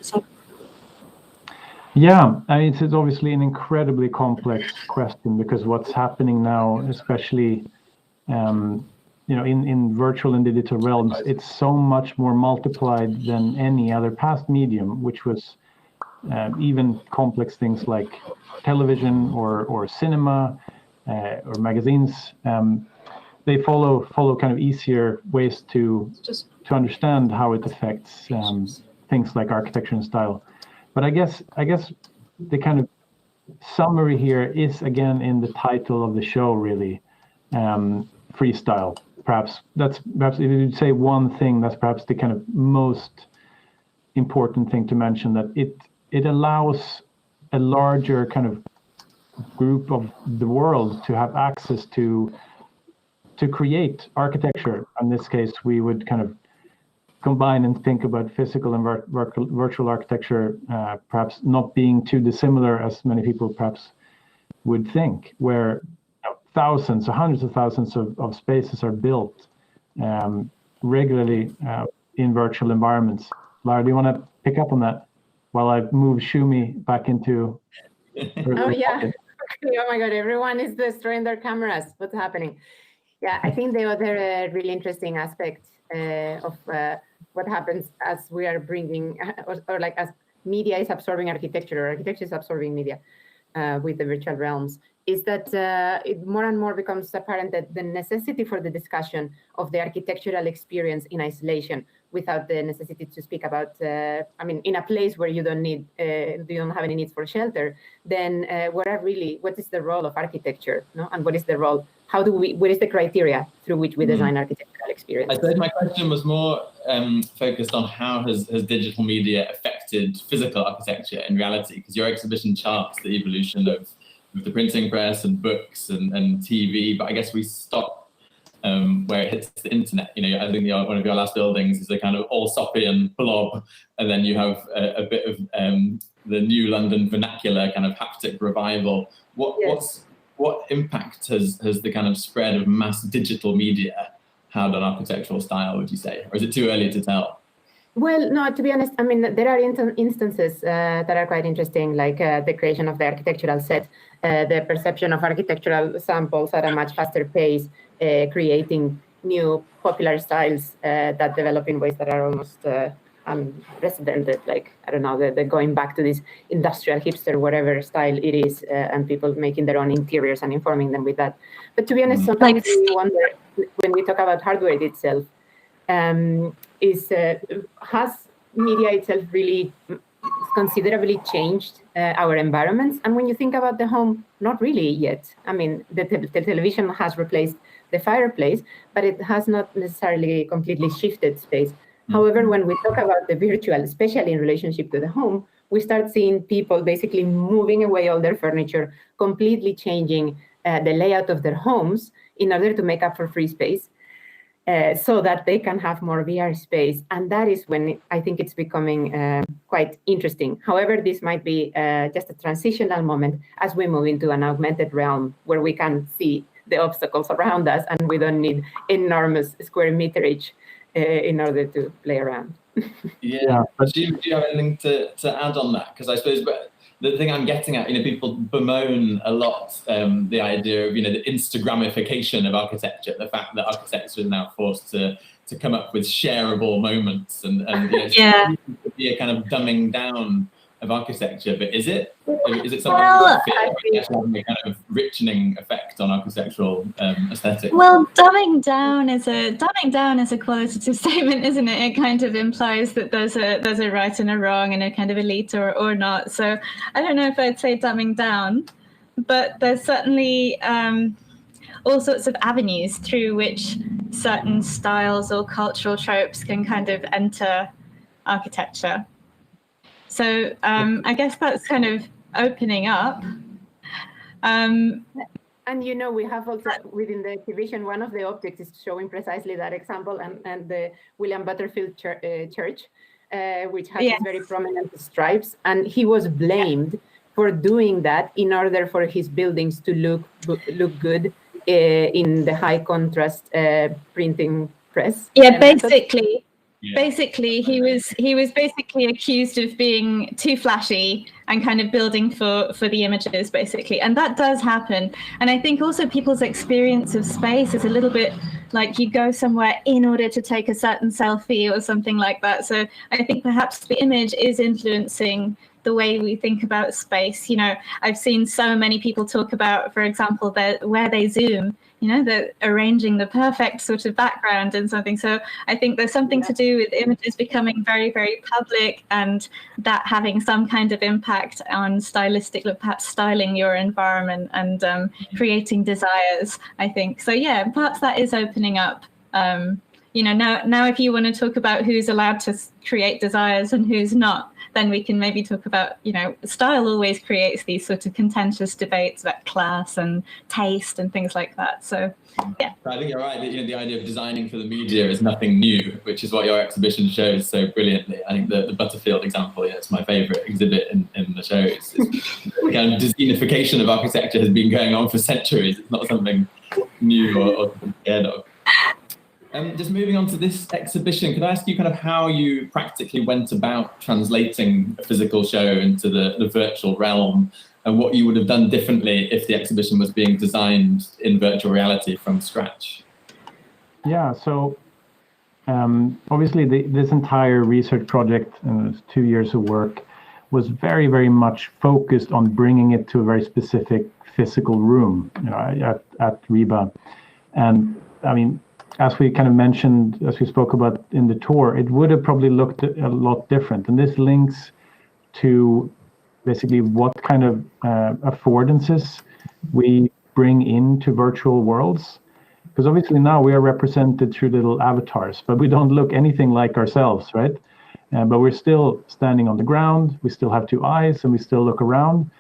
Yeah, it's obviously an incredibly complex question, because what's happening now, especially in virtual and digital realms, it's so much more multiplied than any other past medium, which was even complex things like television or cinema or magazines. They follow kind of easier ways to understand how it affects things like architecture and style. But I guess the kind of summary here is again in the title of the show, really, FREESTYLE. Perhaps if you'd say one thing, that's perhaps the kind of most important thing to mention, that it allows a larger kind of group of the world to have access to create architecture. In this case, we would kind of combine and think about physical and virtual architecture, perhaps not being too dissimilar as many people perhaps would think, where thousands or hundreds of thousands of spaces are built regularly in virtual environments. Lara, do you want to pick up on that while I move Shumi back into her Oh, yeah. pocket. Oh my God, everyone is destroying their cameras. What's happening? Yeah, I think the other really interesting aspect of what happens as we are bringing, or like as media is absorbing architecture, or architecture is absorbing media with the virtual realms, is that it more and more becomes apparent that the necessity for the discussion of the architectural experience in isolation, without the necessity to speak about, I mean, in a place where you don't need, you don't have any needs for shelter, then what is the role of architecture, no? And what is the role? What is the criteria through which we design architectural experience? I suppose my question was more focused on how has digital media affected physical architecture in reality? Because your exhibition charts the evolution of the printing press and books and TV, but I guess we stop where it hits the internet. You know, I think one of your last buildings is a kind of Allsopian blob, and then you have a bit of the new London vernacular kind of haptic revival. What impact has the kind of spread of mass digital media had on architectural style, would you say? Or is it too early to tell? Well, no, to be honest, I mean, there are instances that are quite interesting, like the creation of the architectural set, the perception of architectural samples at a much faster pace, creating new popular styles that develop in ways that are almost unprecedented, like, I don't know, the going back to this industrial hipster, whatever style it is, and people making their own interiors and informing them with that. But to be honest, sometimes we wonder, when we talk about hardware itself, has media itself really considerably changed our environments? And when you think about the home, not really yet. I mean, the television has replaced the fireplace, but it has not necessarily completely shifted space. However, when we talk about the virtual, especially in relationship to the home, we start seeing people basically moving away all their furniture, completely changing the layout of their homes in order to make up for free space, so that they can have more VR space. And that is when I think it's becoming quite interesting. However, this might be just a transitional moment as we move into an augmented realm where we can see the obstacles around us and we don't need enormous square meterage in order to play around. Yeah. Do you have anything to add on that? Because I suppose the thing I'm getting at, people bemoan a lot the idea of, the Instagramification of architecture, the fact that architecture is now forced to come up with shareable moments and it could be a kind of dumbing down of architecture, but is it? Is it something that feels having a kind of richening effect on architectural aesthetics? Well, dumbing down is a qualitative statement, isn't it? It kind of implies that there's a right and a wrong and a kind of elite or not. So I don't know if I'd say dumbing down, but there's certainly all sorts of avenues through which certain styles or cultural tropes can kind of enter architecture. So I guess that's kind of opening up. And we have also within the exhibition, one of the objects is showing precisely that example, and the William Butterfield Church, which has these very prominent stripes. And he was blamed for doing that in order for his buildings to look good in the high contrast printing press. Yeah, basically. Basically, he was basically accused of being too flashy and kind of building for the images, basically. And that does happen. And I think also people's experience of space is a little bit like you go somewhere in order to take a certain selfie or something like that. So I think perhaps the image is influencing the way we think about space. I've seen so many people talk about, for example, where they zoom, they're arranging the perfect sort of background and something. So I think there's something to do with images becoming very, very public and that having some kind of impact on perhaps styling your environment and creating desires, I think. So yeah, perhaps that is opening up. Now if you want to talk about who's allowed to create desires and who's not, then we can maybe talk about, style always creates these sort of contentious debates about class and taste and things like that. So, yeah. I think you're right that, the idea of designing for the media is nothing new, which is what your exhibition shows so brilliantly. I think the Butterfield example, it's my favorite exhibit in the show. It's the kind of designification of architecture has been going on for centuries. It's not something new or scared of. Just moving on to this exhibition, could I ask you kind of how you practically went about translating a physical show into the virtual realm, and what you would have done differently if the exhibition was being designed in virtual reality from scratch? Yeah, so obviously this entire research project, and it was 2 years of work, was very, very much focused on bringing it to a very specific physical room, at RIBA. And I mean, as we kind of mentioned, as we spoke about in the tour, it would have probably looked a lot different. And this links to basically what kind of affordances we bring into virtual worlds. Because obviously now we are represented through little avatars, but we don't look anything like ourselves, right? But we're still standing on the ground, we still have two eyes, and we still look around.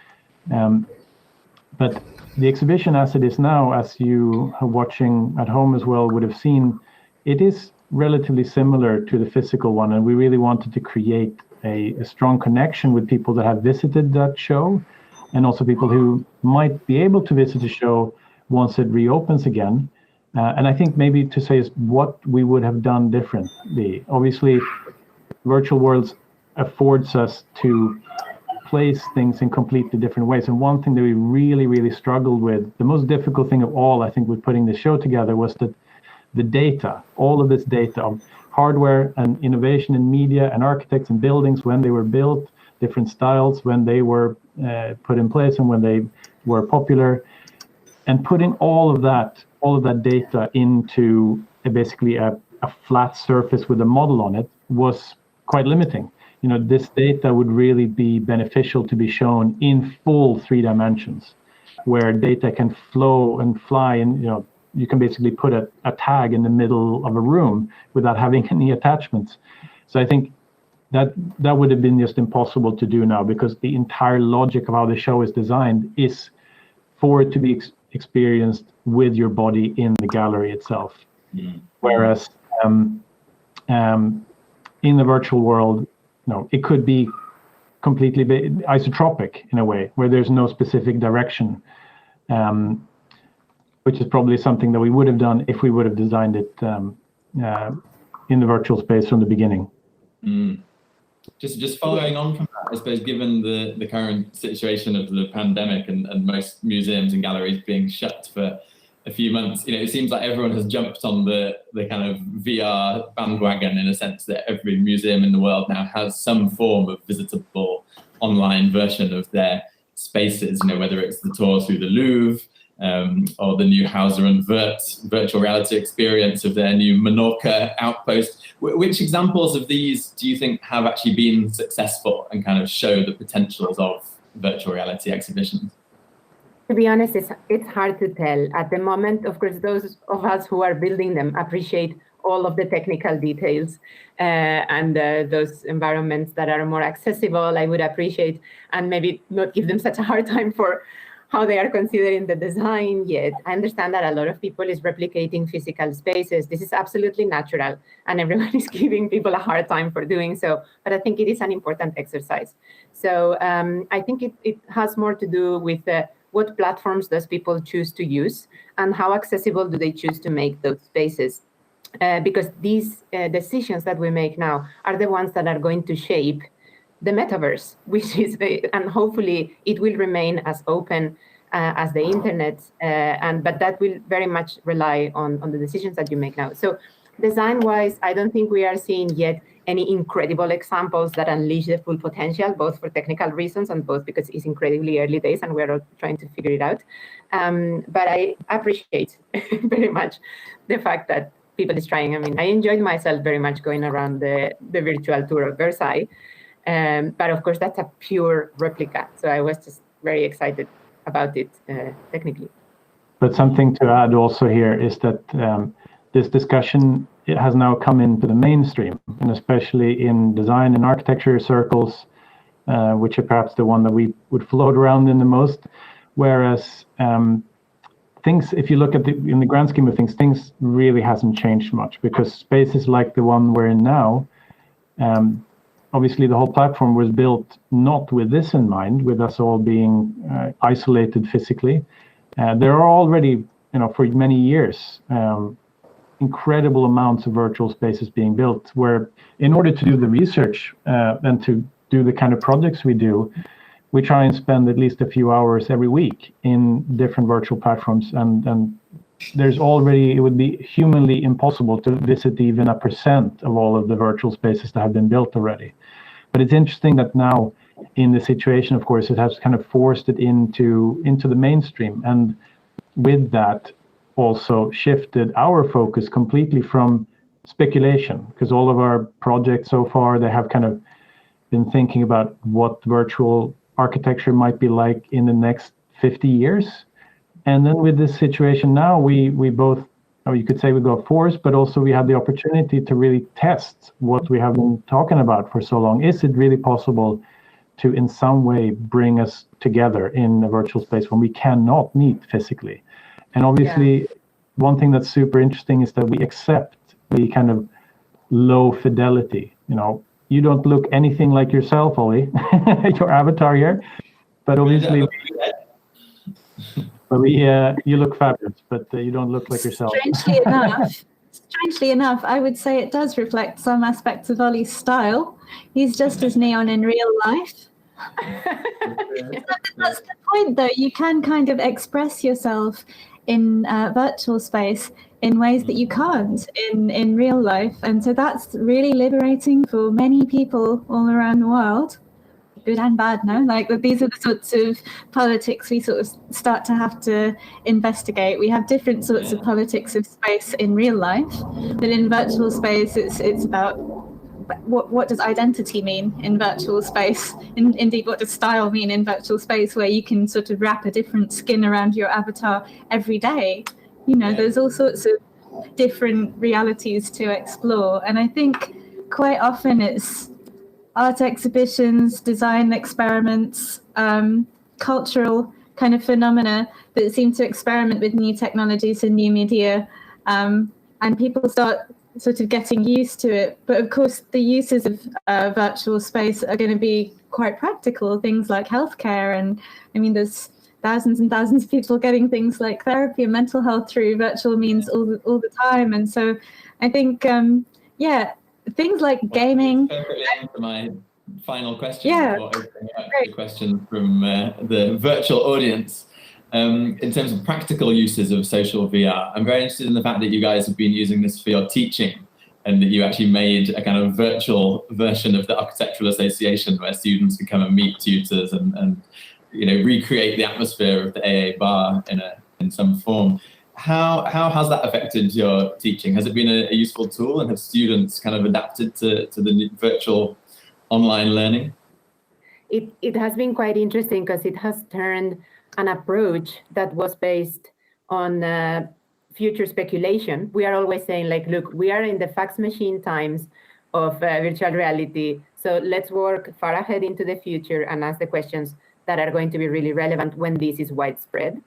But the exhibition as it is now, as you are watching at home as well would have seen, it is relatively similar to the physical one, and we really wanted to create a strong connection with people that have visited that show, and also people who might be able to visit the show once it reopens again. And I think maybe to say is what we would have done differently. Obviously, virtual worlds affords us to place things in completely different ways. And one thing that we really, really struggled with, the most difficult thing of all, I think, with putting the show together was that the data, all of this data of hardware and innovation in media and architects and buildings, when they were built, different styles, when they were put in place and when they were popular, and putting all of that data into basically a flat surface with a model on it was quite limiting. You know, this data would really be beneficial to be shown in full 3 dimensions, where data can flow and fly, and you can basically put a tag in the middle of a room without having any attachments. So I think that would have been just impossible to do now, because the entire logic of how the show is designed is for it to be experienced with your body in the gallery itself. Whereas in the virtual world, it could be completely isotropic in a way, where there's no specific direction, which is probably something that we would have done if we would have designed it in the virtual space from the beginning. Just following on from that, I suppose, given the current situation of the pandemic and most museums and galleries being shut for a few months, it seems like everyone has jumped on the kind of VR bandwagon, in a sense that every museum in the world now has some form of visitable online version of their spaces, whether it's the tour through the Louvre, or the new Hauser and Wirth virtual reality experience of their new Menorca outpost. Which examples of these do you think have actually been successful and kind of show the potentials of virtual reality exhibitions? To be honest, it's hard to tell. At the moment, of course, those of us who are building them appreciate all of the technical details, and those environments that are more accessible, I would appreciate, and maybe not give them such a hard time for how they are considering the design yet. I understand that a lot of people is replicating physical spaces. This is absolutely natural, and everyone is giving people a hard time for doing so, but I think it is an important exercise. So I think it has more to do with what platforms does people choose to use, and how accessible do they choose to make those spaces. Because these decisions that we make now are the ones that are going to shape the metaverse, which is and hopefully it will remain as open as the internet, but that will very much rely on the decisions that you make now. So design-wise, I don't think we are seeing yet any incredible examples that unleash the full potential, both for technical reasons and both because it's incredibly early days and we're all trying to figure it out. But I appreciate very much the fact that people is trying. I mean, I enjoyed myself very much going around the virtual tour of Versailles. But of course, that's a pure replica. So I was just very excited about it technically. But something to add also here is that this discussion, it has now come into the mainstream, and especially in design and architecture circles, which are perhaps the one that we would float around in the most. Whereas things, if you look at in the grand scheme of things really hasn't changed much, because spaces like the one we're in now, obviously the whole platform was built not with this in mind, with us all being isolated physically. There are already, for many years, incredible amounts of virtual spaces being built, where in order to do the research and to do the kind of projects we do, we try and spend at least a few hours every week in different virtual platforms. And there's already, it would be humanly impossible to visit even 1% of all of the virtual spaces that have been built already. But it's interesting that now in the situation, of course, it has kind of forced it into the mainstream. And with that, also shifted our focus completely from speculation, because all of our projects so far, they have kind of been thinking about what virtual architecture might be like in the next 50 years. And then with this situation now, we both, or you could say we got forced, but also we had the opportunity to really test what we have been talking about for so long. Is it really possible to in some way bring us together in a virtual space when we cannot meet physically? And obviously, one thing that's super interesting is that we accept the kind of low fidelity. You know, you don't look anything like yourself, Ollie, your avatar here. But obviously, you look fabulous, but you don't look like yourself. Strangely enough, I would say it does reflect some aspects of Ollie's style. He's just as neon in real life. That's the point, though. You can kind of express yourself in virtual space in ways that you can't in real life. And so that's really liberating for many people all around the world, good and bad, no? Like, these are the sorts of politics we sort of start to have to investigate. We have different sorts of politics of space in real life, but in virtual space, it's about what does identity mean in virtual space? Indeed, what does style mean in virtual space, where you can sort of wrap a different skin around your avatar every day? You know, there's all sorts of different realities to explore. And I think quite often it's art exhibitions, design experiments, cultural kind of phenomena that seem to experiment with new technologies and new media. And people start sort of getting used to it. But of course, the uses of virtual space are going to be quite practical, things like healthcare. And I mean, there's thousands and thousands of people getting things like therapy and mental health through virtual means all the time. And so I think, things like gaming. Perfectly answer my final question before opening up the question from the virtual audience. In terms of practical uses of social VR, I'm very interested in the fact that you guys have been using this for your teaching, and that you actually made a kind of virtual version of the Architectural Association where students can come and meet tutors and you know, recreate the atmosphere of the AA bar in some form. How has that affected your teaching? Has it been a useful tool, and have students kind of adapted to the virtual online learning? It has been quite interesting, because it has turned an approach that was based on future speculation. We are always saying, like, look, we are in the fax machine times of virtual reality, so let's work far ahead into the future and ask the questions that are going to be really relevant when this is widespread.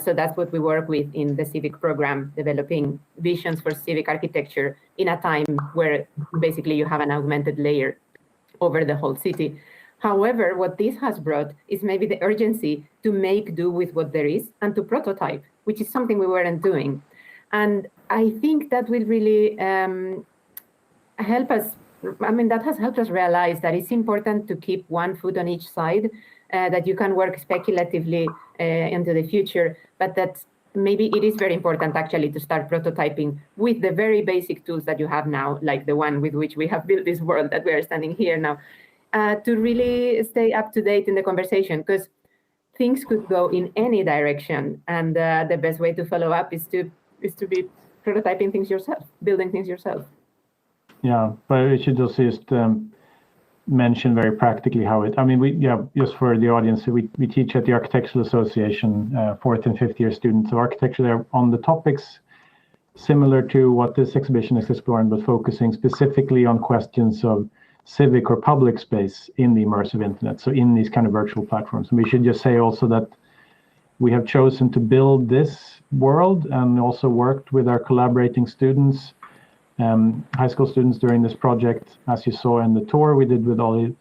So that's what we work with in the civic program, developing visions for civic architecture in a time where basically you have an augmented layer over the whole city. However, what this has brought is maybe the urgency to make do with what there is and to prototype, which is something we weren't doing. And I think that will really help us. I mean, that has helped us realize that it's important to keep one foot on each side, that you can work speculatively into the future, but that maybe it is very important actually to start prototyping with the very basic tools that you have now, like the one with which we have built this world that we are standing here now. To really stay up to date in the conversation, because things could go in any direction, and the best way to follow up is to be prototyping things yourself, building things yourself. Yeah, but we should just mention very practically how it. I mean, just for the audience, we teach at the Architectural Association, 4th and 5th year students of architecture. They're on the topics similar to what this exhibition is exploring, but focusing specifically on questions of civic or public space in the immersive internet, so in these kind of virtual platforms. And we should just say also that we have chosen to build this world and also worked with our collaborating students, high school students, during this project, as you saw in the tour we did with Ollie,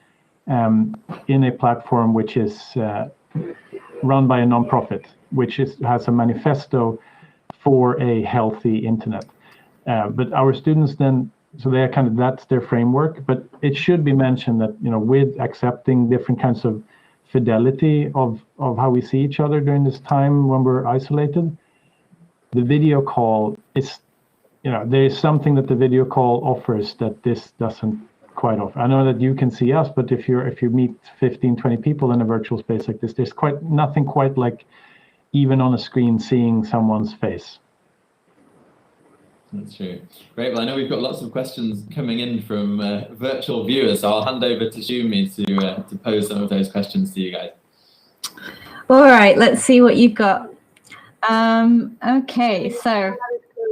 in a platform which is run by a nonprofit, which has a manifesto for a healthy internet. But our students then, so they are kind of, that's their framework. But it should be mentioned that, you know, with accepting different kinds of fidelity of how we see each other during this time when we're isolated, the video call is, you know, there is something that the video call offers that this doesn't quite offer. I know that you can see us, but if you meet 15, 20 people in a virtual space like this, there's nothing quite like even on a screen seeing someone's face. That's true. Great. Well, I know we've got lots of questions coming in from virtual viewers, so I'll hand over to Shumi to pose some of those questions to you guys. All right, let's see what you've got. Okay, so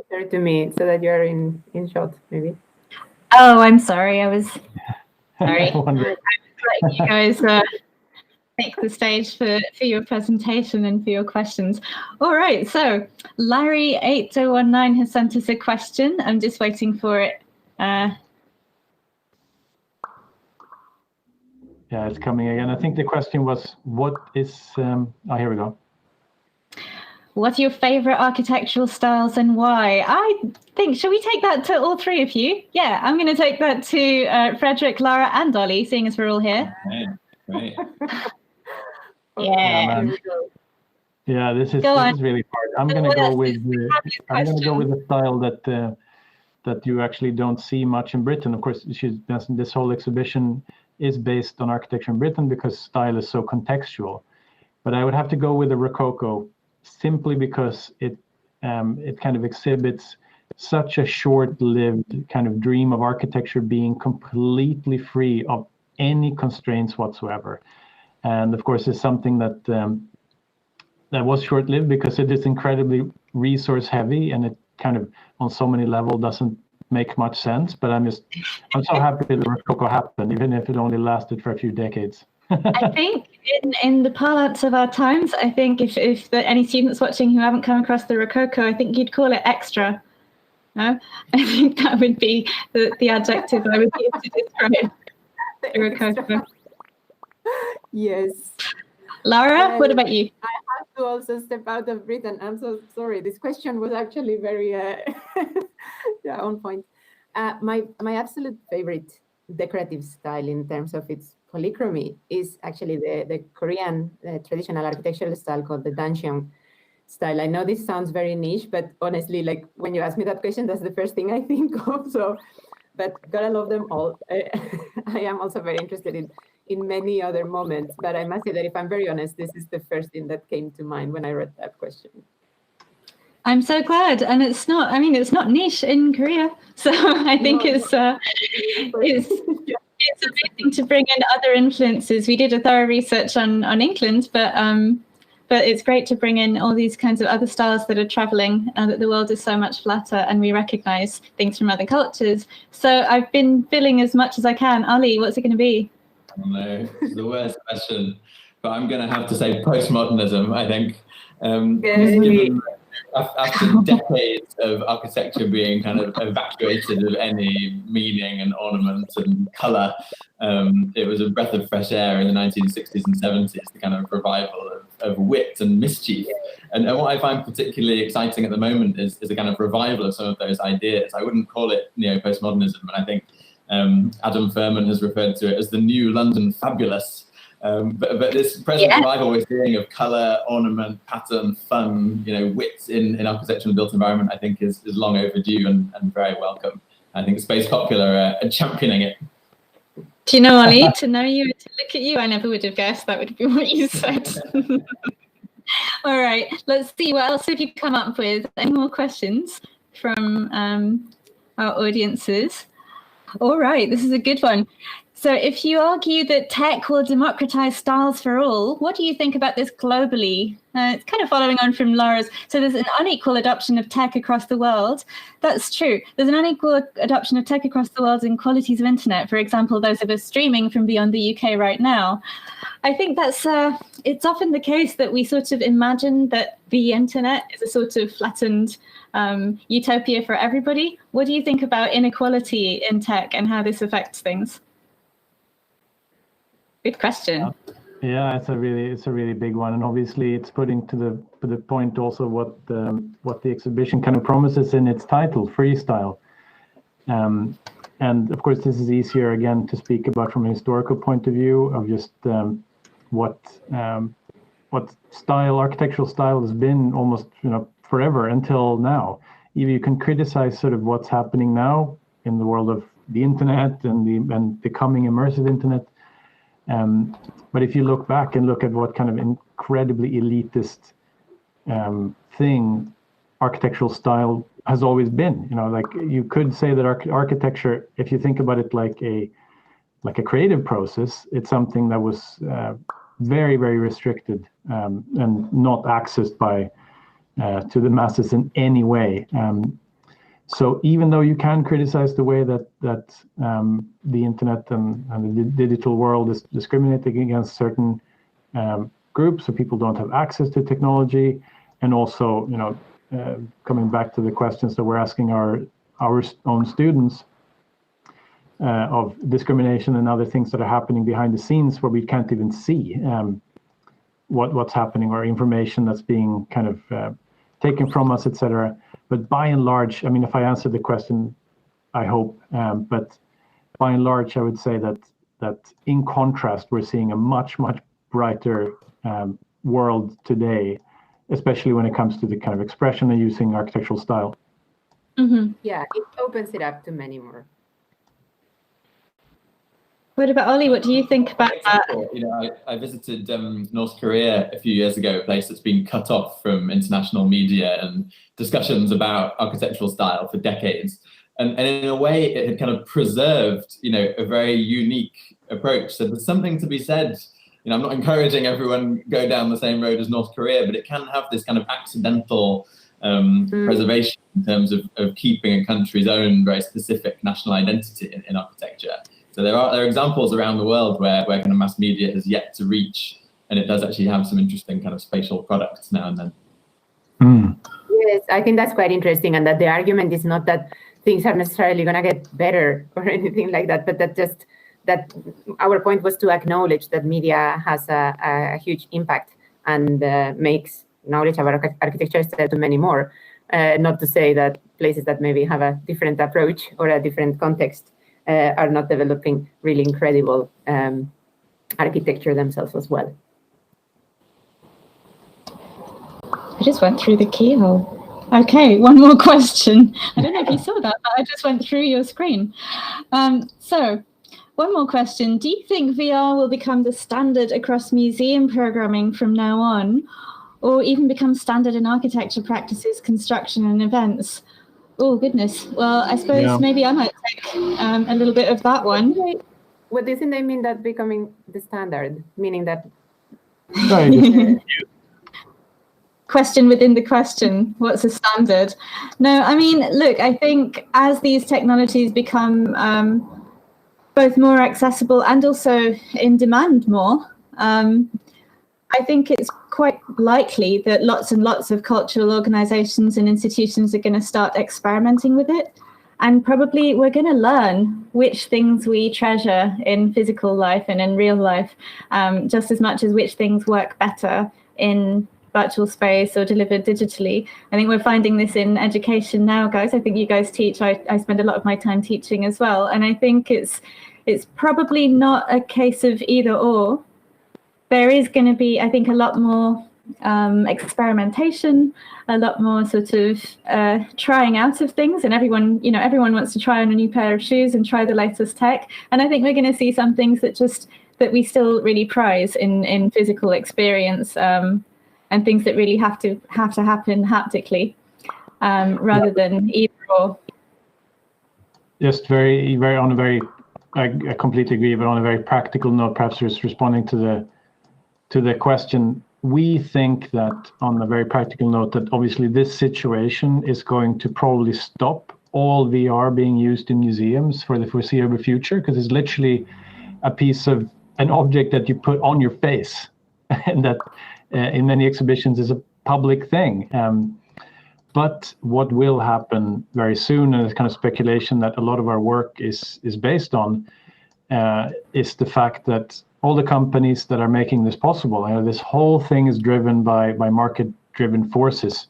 Closer to me so that you're in shot, maybe. oh, I'm sorry, I was sorry. I wonder- Let you guys take the stage for your presentation and for your questions. All right, so Larry 8019 has sent us a question. I'm just waiting for it. Yeah, it's coming again. I think the question was, what is, oh, here we go. What are your favorite architectural styles and why? I think, shall we take that to all three of you? Yeah, I'm going to take that to Fredrik, Lara, and Ollie, seeing as we're all here. Okay, great. Yeah. Yeah, this is really hard. I'm going to go with the style that you actually don't see much in Britain. Of course, this whole exhibition is based on architecture in Britain because style is so contextual. But I would have to go with the Rococo, simply because it kind of exhibits such a short-lived kind of dream of architecture being completely free of any constraints whatsoever. And of course, it's something that that was short-lived because it is incredibly resource-heavy, and it kind of on so many levels doesn't make much sense. But I'm so happy that Rococo happened, even if it only lasted for a few decades. I think in the parlance of our times, I think if any students watching who haven't come across the Rococo, I think you'd call it extra. No? I think that would be the adjective I would use to describe the Rococo. Yes. Lara, what about you? I have to also step out of Britain. I'm so sorry. This question was actually very on point. My absolute favorite decorative style in terms of its polychromy is actually the Korean traditional architectural style called the Dansheong style. I know this sounds very niche, but honestly, like when you ask me that question, that's the first thing I think of. So, but gotta love them all. I am also very interested in many other moments, but I must say that if I'm very honest, this is the first thing that came to mind when I read that question. I'm so glad, and it's not niche in Korea, so I think it's amazing to bring in other influences. We did a thorough research on England, but it's great to bring in all these kinds of other styles that are traveling, and that the world is so much flatter, and we recognize things from other cultures. So I've been filling as much as I can. Ollie, what's it going to be? No, it's the worst question, but I'm going to have to say postmodernism, I think. Given after decades of architecture being kind of evacuated of any meaning and ornament and colour, it was a breath of fresh air in the 1960s and 70s, the kind of revival of wit and mischief. And what I find particularly exciting at the moment is a kind of revival of some of those ideas. I wouldn't call it neo-postmodernism, and I think Adam Furman has referred to it as the new London fabulous. But this present revival we're seeing of colour, ornament, pattern, fun, wit in architecture and built environment, I think is long overdue and very welcome. I think Space Popular are championing it. Do you know, Ollie, to know you and to look at you, I never would have guessed that would be what you said. All right, let's see, what else have you come up with? Any more questions from our audiences? All right, this is a good one. So if you argue that tech will democratize styles for all, what do you think about this globally? It's kind of following on from Lara's. So there's an unequal adoption of tech across the world. That's true. There's an unequal adoption of tech across the world in qualities of internet. For example, those of us streaming from beyond the UK right now. I think that's it's often the case that we sort of imagine that the internet is a sort of flattened utopia for everybody. What do you think about inequality in tech and how this affects things? Good question. Yeah, it's a really big one, and obviously it's putting to the point also what the exhibition kind of promises in its title, freestyle. And of course, this is easier again to speak about from a historical point of view of just what architectural style has been almost forever until now. You can criticize sort of what's happening now in the world of the internet and the coming immersive internet. But if you look back and look at what kind of incredibly elitist thing architectural style has always been, like you could say that architecture, if you think about it like a creative process, it's something that was very, very restricted and not accessed to the masses in any way. So even though you can criticize the way that the internet and the digital world is discriminating against certain groups, so people don't have access to technology, and also coming back to the questions that we're asking our own students of discrimination and other things that are happening behind the scenes where we can't even see what's happening, or information that's being kind of taken from us, etc. But by and large, I mean, if I answer the question, I hope, but by and large, I would say that in contrast, we're seeing a much, much brighter world today, especially when it comes to the kind of expression and using architectural style. Mm-hmm. Yeah, it opens it up to many more. What about Ollie? What do you think about that? I visited North Korea a few years ago, a place that's been cut off from international media and discussions about architectural style for decades. And in a way, it had kind of preserved, a very unique approach. So there's something to be said. I'm not encouraging everyone go down the same road as North Korea, but it can have this kind of accidental preservation in terms of keeping a country's own very specific national identity in architecture. So there are examples around the world where kind of mass media has yet to reach, and it does actually have some interesting kind of spatial products now and then. Yes, I think that's quite interesting, and that the argument is not that things are necessarily going to get better or anything like that, but that our point was to acknowledge that media has a huge impact and makes knowledge about architecture to many more. Not to say that places that maybe have a different approach or a different context are not developing really incredible architecture themselves as well. I just went through the keyhole. Okay, one more question. I don't know if you saw that, but I just went through your screen. So, one more question. Do you think VR will become the standard across museum programming from now on, or even become standard in architecture practices, construction, and events? Oh, goodness. Well, I suppose maybe I might take a little bit of that one. What do you think they mean that becoming the standard? Meaning that... Question within the question, what's a standard? No, I mean, look, I think as these technologies become both more accessible and also in demand more, I think it's quite likely that lots and lots of cultural organizations and institutions are going to start experimenting with it. And probably we're going to learn which things we treasure in physical life and in real life, just as much as which things work better in virtual space or delivered digitally. I think we're finding this in education now, guys. I think you guys teach. I spend a lot of my time teaching as well. And I think it's probably not a case of either or. There is going to be, I think, a lot more experimentation, a lot more sort of trying out of things, and everyone wants to try on a new pair of shoes and try the latest tech. And I think we're going to see some things that we still really prize in physical experience, and things that really have to happen haptically, rather than either or. Just very, very on a very, I completely agree, but on a very practical note, perhaps just responding to the question, we think that on a very practical note that obviously this situation is going to probably stop all VR being used in museums for the foreseeable future, because it's literally a piece of an object that you put on your face, and that in many exhibitions is a public thing. But what will happen very soon, and it's kind of speculation that a lot of our work is based on, is the fact that all the companies that are making this possible. This whole thing is driven by market-driven forces.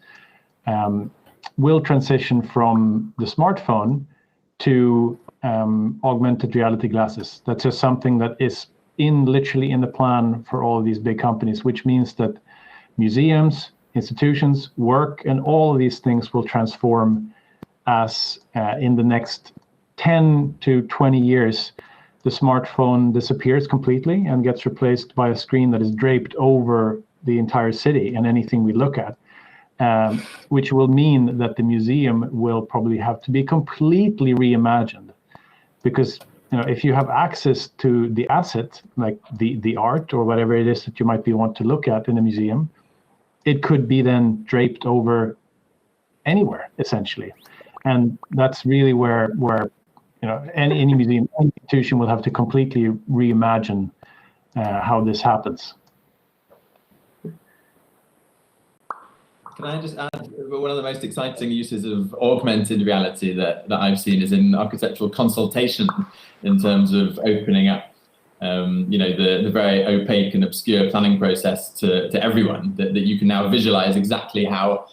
Will transition from the smartphone to augmented reality glasses. That's just something that is literally in the plan for all of these big companies, which means that museums, institutions, work, and all of these things will transform as in the next 10 to 20 years, the smartphone disappears completely and gets replaced by a screen that is draped over the entire city and anything we look at, which will mean that the museum will probably have to be completely reimagined. Because if you have access to the asset, like the art or whatever it is that you might want to look at in a museum, it could be then draped over anywhere, essentially. And that's really where any museum, any institution will have to completely reimagine how this happens. Can I just add, one of the most exciting uses of augmented reality that I've seen is in architectural consultation, in terms of opening up the very opaque and obscure planning process to everyone, that you can now visualize exactly how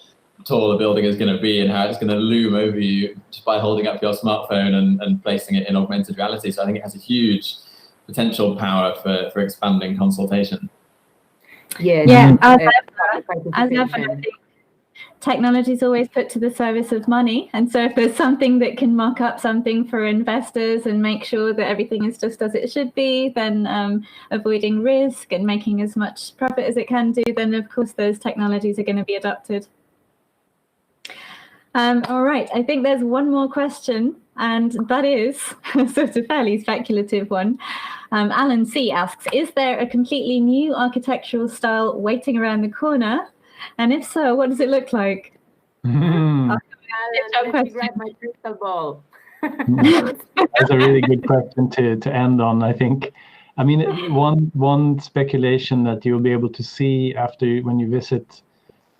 tall a building is going to be and how it's going to loom over you just by holding up your smartphone and placing it in augmented reality. So I think it has a huge potential power for expanding consultation. Yeah. As ever, technology is always put to the service of money, and so if there's something that can mock up something for investors and make sure that everything is just as it should be, then avoiding risk and making as much profit as it can do, then of course those technologies are going to be adopted. All right, I think there's one more question, and that is sort of fairly speculative one. Alan C asks, is there a completely new architectural style waiting around the corner? And if so, what does it look like? Alan, let me grab my crystal ball. That's a really good question to end on, I think. I mean, one speculation that you'll be able to see when you visit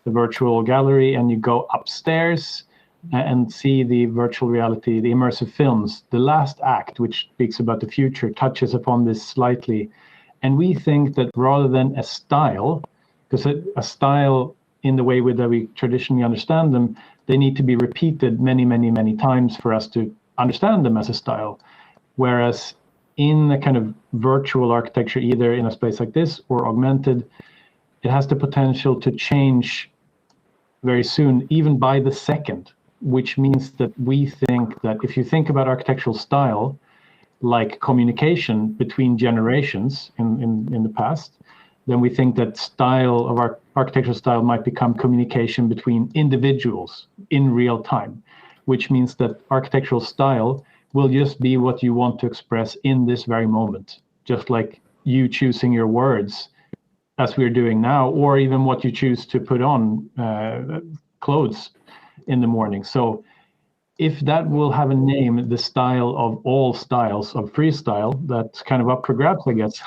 the virtual gallery and you go upstairs and see the virtual reality, the immersive films, the last act, which speaks about the future, touches upon this slightly. And we think that rather than a style, because a style in the way that we traditionally understand them, they need to be repeated many, many, many times for us to understand them as a style. Whereas in a kind of virtual architecture, either in a space like this or augmented, it has the potential to change very soon, even by the second, which means that we think that if you think about architectural style like communication between generations in the past, then we think that style of our architectural style might become communication between individuals in real time, which means that architectural style will just be what you want to express in this very moment, just like you choosing your words as we're doing now, or even what you choose to put on clothes in the morning. So if that will have a name, the style of all styles of freestyle, that's kind of up for grabs, I guess.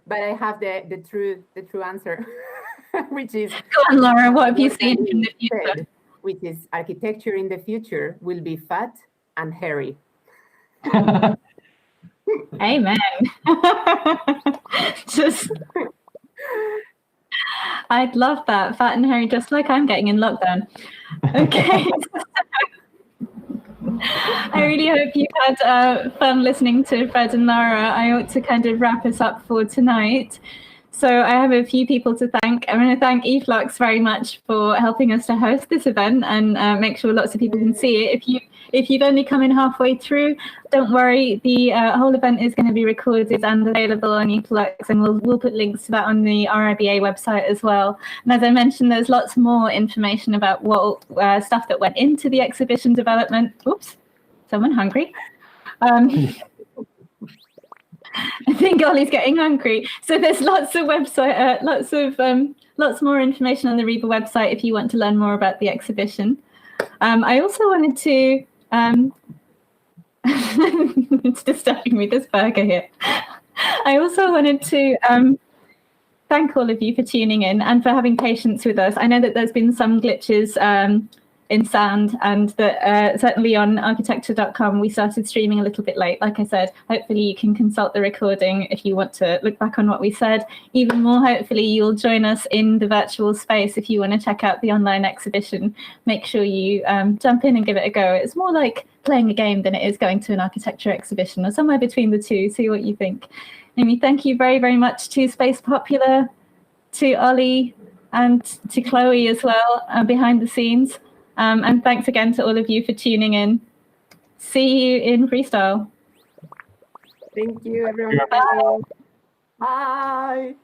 But I have the true answer, which is... Go on, Lara, what have you seen in the future? Which is architecture in the future will be fat and hairy. Amen. I'd love that. Fat and hairy, just like I'm getting in lockdown. Okay. I really hope you've had fun listening to Fred and Lara. I ought to kind of wrap us up for tonight. So I have a few people to thank. I want to thank eFlux very much for helping us to host this event and make sure lots of people can see it. If you've only come in halfway through, don't worry. The whole event is going to be recorded and available on eFlux, and we'll put links to that on the RIBA website as well. And as I mentioned, there's lots more information about what stuff that went into the exhibition development. Oops, someone hungry. I think Ollie's getting hungry. So there's lots of website, lots more information on the RIBA website if you want to learn more about the exhibition. I also wanted to, it's disturbing me, this burger here. I also wanted to thank all of you for tuning in and for having patience with us. I know that there's been some glitches in sound, and that certainly on architecture.com we started streaming a little bit late. Like I said, hopefully you can consult the recording if you want to look back on what we said. Even more, hopefully you'll join us in the virtual space if you want to check out the online exhibition. Make sure you jump in and give it a go. It's more like playing a game than it is going to an architecture exhibition, or somewhere between the two. See what you think. Amy, thank you very, very much to Space Popular, to Ollie, and to Chloe as well, behind the scenes. And thanks again to all of you for tuning in. See you in Freestyle. Thank you, everyone. Bye. Bye.